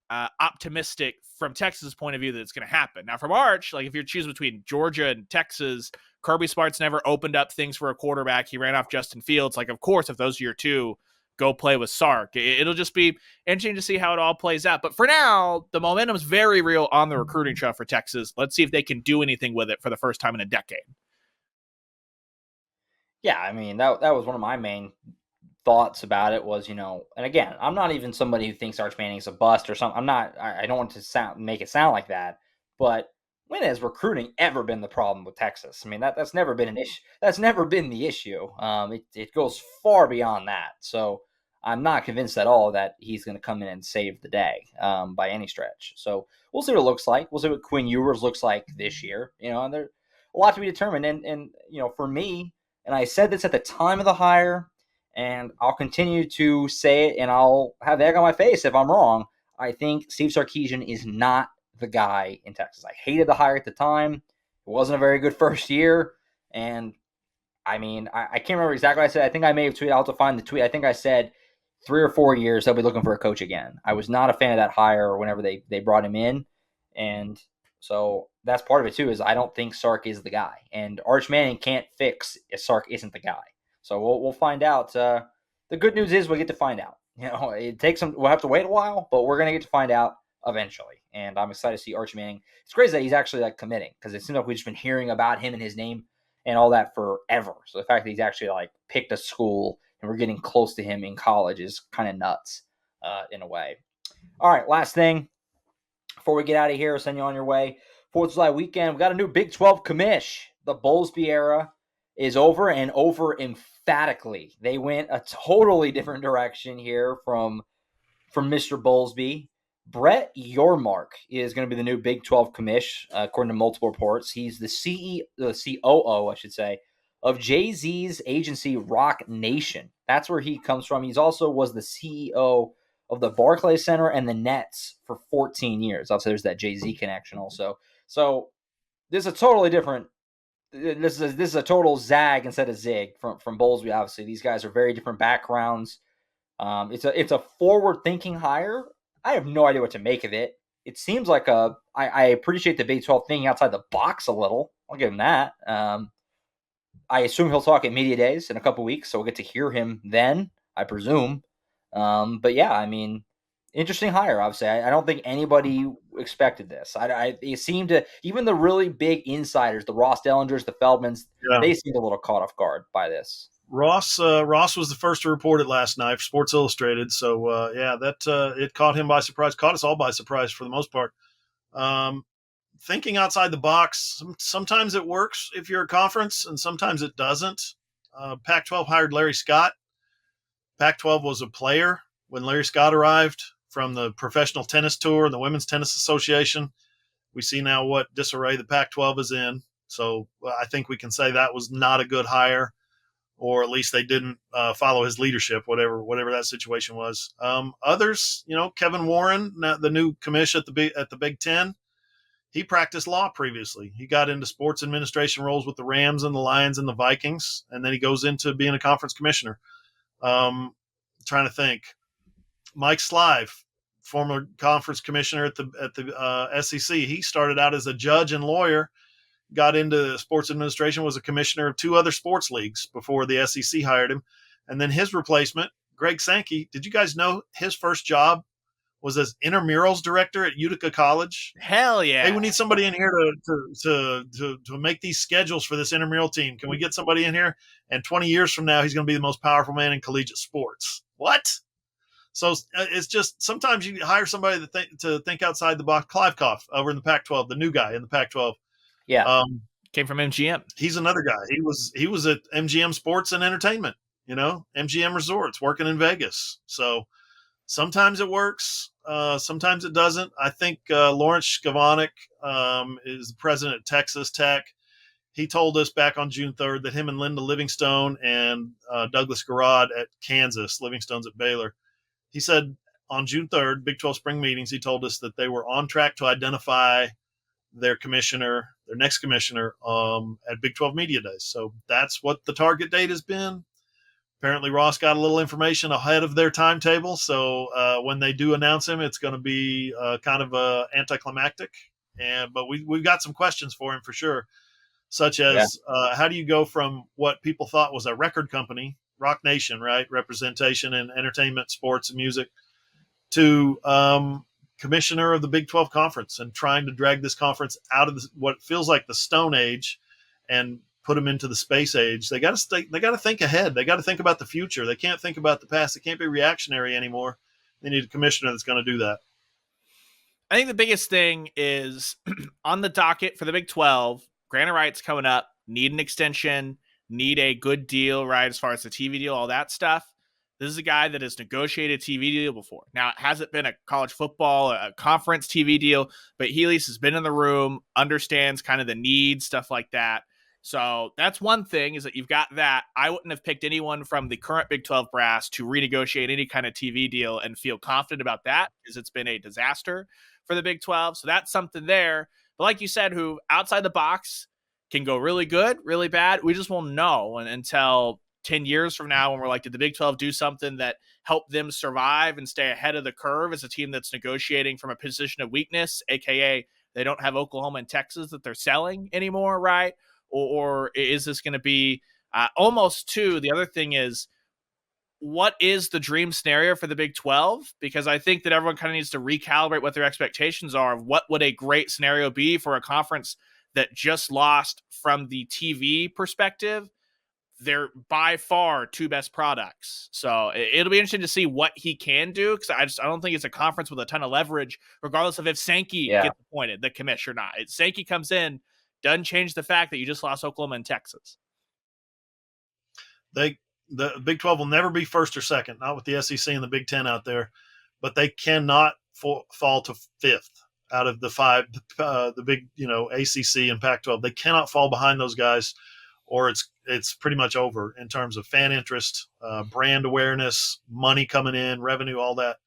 optimistic from Texas' point of view that it's going to happen. Now, from Arch, like if you're choosing between Georgia and Texas, Kirby Smart's never opened up things for a quarterback. He ran off Justin Fields. Like, of course, if those are your two, go play with Sark. It'll just be interesting to see how it all plays out. But for now, the momentum's very real on the recruiting trail for Texas. Let's see if they can do anything with it for the first time in a decade. Yeah, I mean, that was one of my main thoughts about it was, and again, I'm not even somebody who thinks Arch Manning's a bust or something. I don't want to make it sound like that, but when has recruiting ever been the problem with Texas? I mean, that's never been an issue. That's never been the issue. It goes far beyond that. So I'm not convinced at all that he's going to come in and save the day by any stretch. So we'll see what it looks like. We'll see what Quinn Ewers looks like this year. And there's a lot to be determined. And for me, and I said this at the time of the hire, and I'll continue to say it, and I'll have egg on my face if I'm wrong. I think Steve Sarkisian is not the guy in Texas. I hated the hire at the time. It wasn't a very good first year. And, I mean, I can't remember exactly what I said. I think I may have tweeted. I'll have to find the tweet. I think I said 3 or 4 years they'll be looking for a coach again. I was not a fan of that hire whenever they brought him in. And so that's part of it, too, is I don't think Sark is the guy. And Arch Manning can't fix if Sark isn't the guy. So we'll find out. The good news is we get to find out. It takes some. We'll have to wait a while, but we're gonna get to find out eventually. And I'm excited to see Arch Manning. It's crazy that he's actually like committing, because it seems like we've just been hearing about him and his name and all that forever. So the fact that he's actually like picked a school and we're getting close to him in college is kind of nuts in a way. All right, last thing before we get out of here, send you on your way. 4th of July weekend, we got a new Big 12 commish. The Bowlesby era is over, and over emphatically. They went a totally different direction here from Mr. Bowlesby. Brett Yormark is going to be the new Big 12 commish, according to multiple reports. He's the COO, I should say, of Jay-Z's agency Rock Nation. That's where he comes from. He's also was the CEO of the Barclays Center and the Nets for 14 years. Also, there's that Jay-Z connection also. So this is a totally different. This is a total zag instead of zig from Bowlesby. Obviously, these guys are very different backgrounds. It's a forward-thinking hire. I have no idea what to make of it. It seems like I appreciate the Big 12 thinking outside the box a little. I'll give him that. I assume he'll talk at media days in a couple weeks, so we'll get to hear him then, I presume. But yeah, I mean, interesting hire, obviously. I don't think anybody expected this. It seemed to, even the really big insiders, the Ross Dellingers, the Feldmans, they seemed a little caught off guard by this. Ross was the first to report it last night for Sports Illustrated. So, it caught him by surprise, caught us all by surprise for the most part. Thinking outside the box, sometimes it works if you're a conference, and sometimes it doesn't. Pac-12 hired Larry Scott. Pac-12 was a player when Larry Scott arrived from the Professional Tennis Tour and the Women's Tennis Association. We see now what disarray the Pac-12 is in. So I think we can say that was not a good hire, or at least they didn't follow his leadership, whatever that situation was. Others, Kevin Warren, the new commish at the Big Ten, he practiced law previously. He got into sports administration roles with the Rams and the Lions and the Vikings, and then he goes into being a conference commissioner. Trying to think. Mike Slive, former conference commissioner at the SEC, he started out as a judge and lawyer, got into sports administration, was a commissioner of 2 other sports leagues before the SEC hired him. And then his replacement, Greg Sankey, did you guys know his first job was as intramurals director at Utica College? Hell yeah. Hey, we need somebody in here to make these schedules for this intramural team. Can we get somebody in here? And 20 years from now, he's going to be the most powerful man in collegiate sports. What? So it's just sometimes you hire somebody to think outside the box. Clive Koff over in the Pac-12, the new guy in the Pac-12. Yeah. Came from MGM. He's another guy. He was at MGM Sports and Entertainment, MGM Resorts, working in Vegas. So sometimes it works. Sometimes it doesn't. I think Lawrence Skavanik is the president at Texas Tech. He told us back on June 3rd that him and Linda Livingstone and Douglas Garrod at Kansas, Livingstone's at Baylor, he said on June 3rd, Big 12 spring meetings, he told us that they were on track to identify their next commissioner at Big 12 Media Days. So that's what the target date has been. Apparently Ross got a little information ahead of their timetable. So when they do announce him, it's going to be kind of anticlimactic. But we've got some questions for him for sure, such as how do you go from what people thought was a record company, Rock Nation, right? Representation in entertainment, sports, and music, to commissioner of the Big 12 Conference and trying to drag this conference out of what feels like the Stone Age and put them into the space age. They got to think ahead. They got to think about the future. They can't think about the past. They can't be reactionary anymore. They need a commissioner that's going to do that. I think the biggest thing is on the docket for the Big 12, grant of rights coming up, need an extension, need a good deal, right, as far as the TV deal, all that stuff. This is a guy that has negotiated a TV deal before. Now, it hasn't been a college football, a conference TV deal, but he at least has been in the room, understands kind of the needs, stuff like that. So that's one thing, is that you've got that. I wouldn't have picked anyone from the current Big 12 brass to renegotiate any kind of TV deal and feel confident about that, because it's been a disaster for the Big 12. So that's something there. But like you said, who outside the box can go really good, really bad. We just won't know until 10 years from now when we're like, did the Big 12 do something that helped them survive and stay ahead of the curve as a team that's negotiating from a position of weakness, aka they don't have Oklahoma and Texas that they're selling anymore, right? Or is this going to be almost two? The other thing is, what is the dream scenario for the Big 12? Because I think that everyone kind of needs to recalibrate what their expectations are of what would a great scenario be for a conference that just lost from the TV perspective. They're by far 2 best products. So it'll be interesting to see what he can do, because I don't think it's a conference with a ton of leverage, regardless of if Sankey gets appointed, the commissioner or not. Sankey comes in, doesn't change the fact that you just lost Oklahoma and Texas. The Big 12 will never be first or second, not with the SEC and the Big 10 out there, but they cannot fall to 5th out of the 5, the big, ACC and Pac-12. They cannot fall behind those guys, or it's pretty much over in terms of fan interest, brand awareness, money coming in, revenue, all that.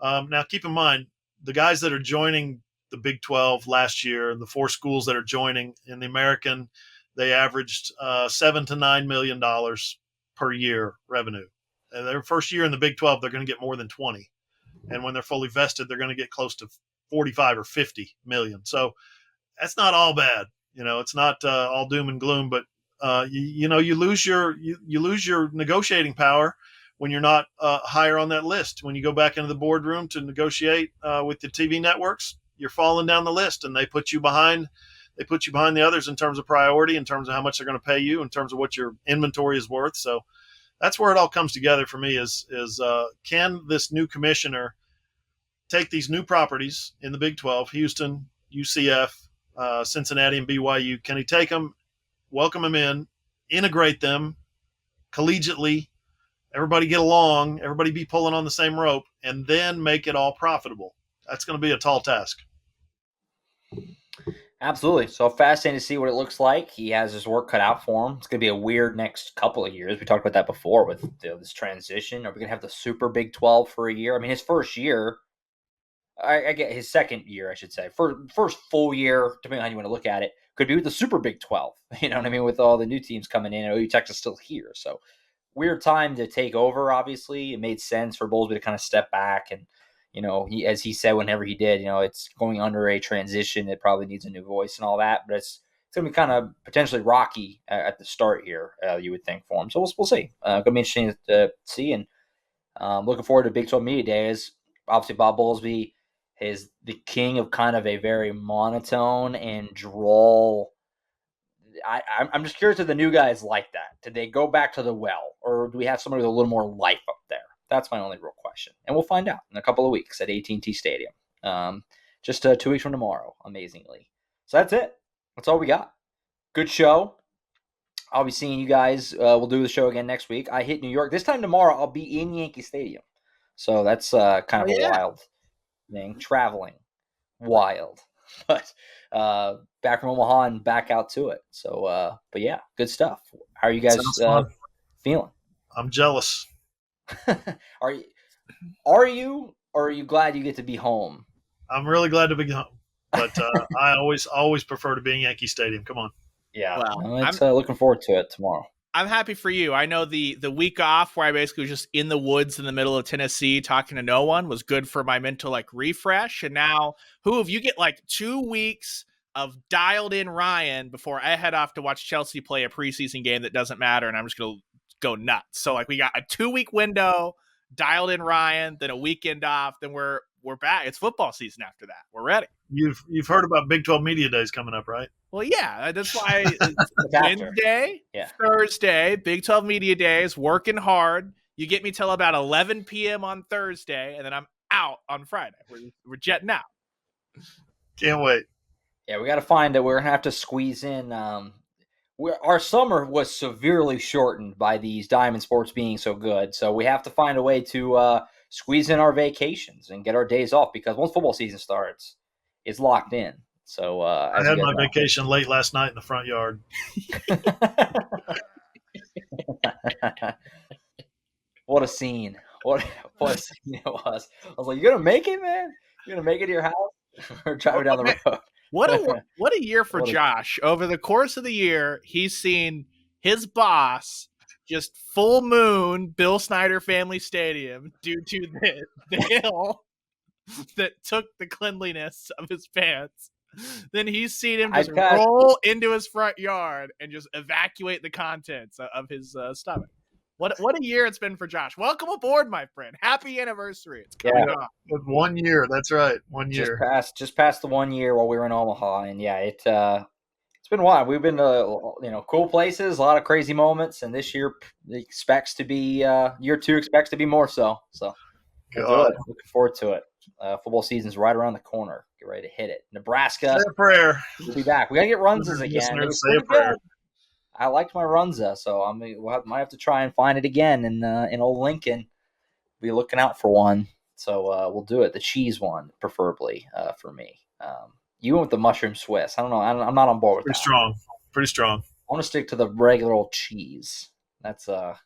Now, keep in mind, the guys that are joining the Big 12 last year, the 4 schools that are joining in the American, they averaged $7 to $9 million per year revenue. And their first year in the Big 12, they're going to get more than 20. And when they're fully vested, they're going to get close to 45 or 50 million. So that's not all bad. It's not all doom and gloom, but you lose your negotiating power when you're not higher on that list. When you go back into the boardroom to negotiate with the TV networks, you're falling down the list, and they put you behind the others in terms of priority, in terms of how much they're going to pay you, in terms of what your inventory is worth. So that's where it all comes together for me is can this new commissioner take these new properties in the Big 12, Houston, UCF, Cincinnati, and BYU, can he take them, welcome them in, integrate them collegiately, everybody get along, everybody be pulling on the same rope, and then make it all profitable? That's going to be a tall task. Absolutely. So fascinating to see what it looks like. He has his work cut out for him. It's going to be a weird next couple of years. We talked about that before with this transition. Are we going to have the Super Big 12 for a year? I mean, his first year, I get his second year, I should say. First full year, depending on how you want to look at it, could be with the Super Big 12. You know what I mean? With all the new teams coming in. OU Texas still here. So weird time to take over, obviously. It made sense for Bowlesby to kind of step back. And, as he said whenever he did, it's going under a transition. It probably needs a new voice and all that. But it's going to be kind of potentially rocky at the start here, you would think, for him. So we'll see. Going to be interesting to see. And looking forward to Big 12 Media Days. Obviously, Bob Bowlesby is the king of kind of a very monotone and droll. I'm just curious if the new guys like that. Did they go back to the well, or do we have somebody with a little more life up there? That's my only real question, and we'll find out in a couple of weeks at AT&T Stadium. Just 2 weeks from tomorrow, amazingly. So that's it. That's all we got. Good show. I'll be seeing you guys. We'll do the show again next week. I hit New York. This time tomorrow, I'll be in Yankee Stadium. So that's kind of a wild thing. Traveling. Wild. But back from Omaha and back out to it. So, but yeah, good stuff. How are you guys feeling? I'm jealous. Are you, or are you glad you get to be home? I'm really glad to be home, but I always prefer to be in Yankee Stadium. Come on. Yeah, well, I'm looking forward to it tomorrow. I'm happy for you. I know the week off where I basically was just in the woods in the middle of Tennessee talking to no one was good for my mental refresh. And now, if you get 2 weeks of dialed in Ryan before I head off to watch Chelsea play a preseason game that doesn't matter, and I'm just gonna go nuts. So we got a 2-week window, dialed in Ryan, then a weekend off, then we're back. It's football season after that. We're ready. You've heard about Big 12 Media Days coming up, right? Well, yeah, that's why it's Wednesday, Thursday, Big 12 Media Days, working hard. You get me till about 11 p.m. on Thursday, and then I'm out on Friday. We're jetting out. Can't wait. Yeah, we got to find it. We're going to have to squeeze in. Our summer was severely shortened by these diamond sports being so good, so we have to find a way to squeeze in our vacations and get our days off, because once football season starts, it's locked in. So I had my vacation late last night in the front yard. What a scene! What a scene it was. I was like, "You gonna make it, man? You gonna make it to your house or driving down the road?" What a year for Josh! Over the course of the year, he's seen his boss just full moon Bill Snyder Family Stadium due to the hill that took the cleanliness of his pants. Then he's seen him just roll into his front yard and just evacuate the contents of his stomach. What a year it's been for Josh. Welcome aboard, my friend. Happy anniversary. It's coming up. 1 year. That's right. 1 year. Just past the 1 year while we were in Omaha. And yeah, it's been wild. We've been to cool places, a lot of crazy moments, and this year expects to be year 2 expects to be more so. So looking forward to it. Football season's right around the corner. Get ready to hit it. Nebraska. Say a prayer. We'll be back. We gotta get Runzas again. Say a prayer. I liked my Runza, so might have to try and find it again in old Lincoln. Be looking out for one. So we'll do it. The cheese one, preferably for me. You went with the mushroom Swiss. I don't know. I'm not on board with that. Pretty strong. I want to stick to the regular old cheese. That's the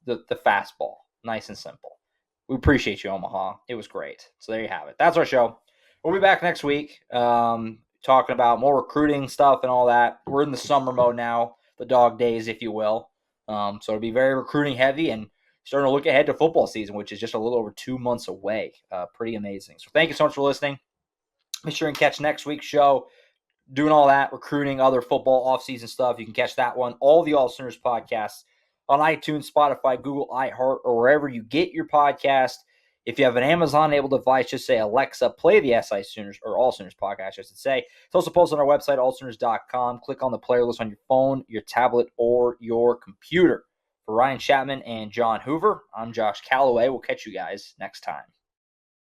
fastball. Nice and simple. We appreciate you, Omaha. It was great. So there you have it. That's our show. We'll be back next week talking about more recruiting stuff and all that. We're in the summer mode now, the dog days, if you will. So it'll be very recruiting heavy and starting to look ahead to football season, which is just a little over 2 months away. Pretty amazing. So thank you so much for listening. Be sure and catch next week's show. Doing all that, recruiting, other football offseason stuff. You can catch that one. All the AllSooners podcasts on iTunes, Spotify, Google, iHeart, or wherever you get your podcast. If you have an Amazon-enabled device, just say, Alexa, play the SI Sooners, or AllSooners podcast, I should say. It's also posted on our website, allsooners.com. Click on the player list on your phone, your tablet, or your computer. For Ryan Chapman and John Hoover, I'm Josh Callaway. We'll catch you guys next time.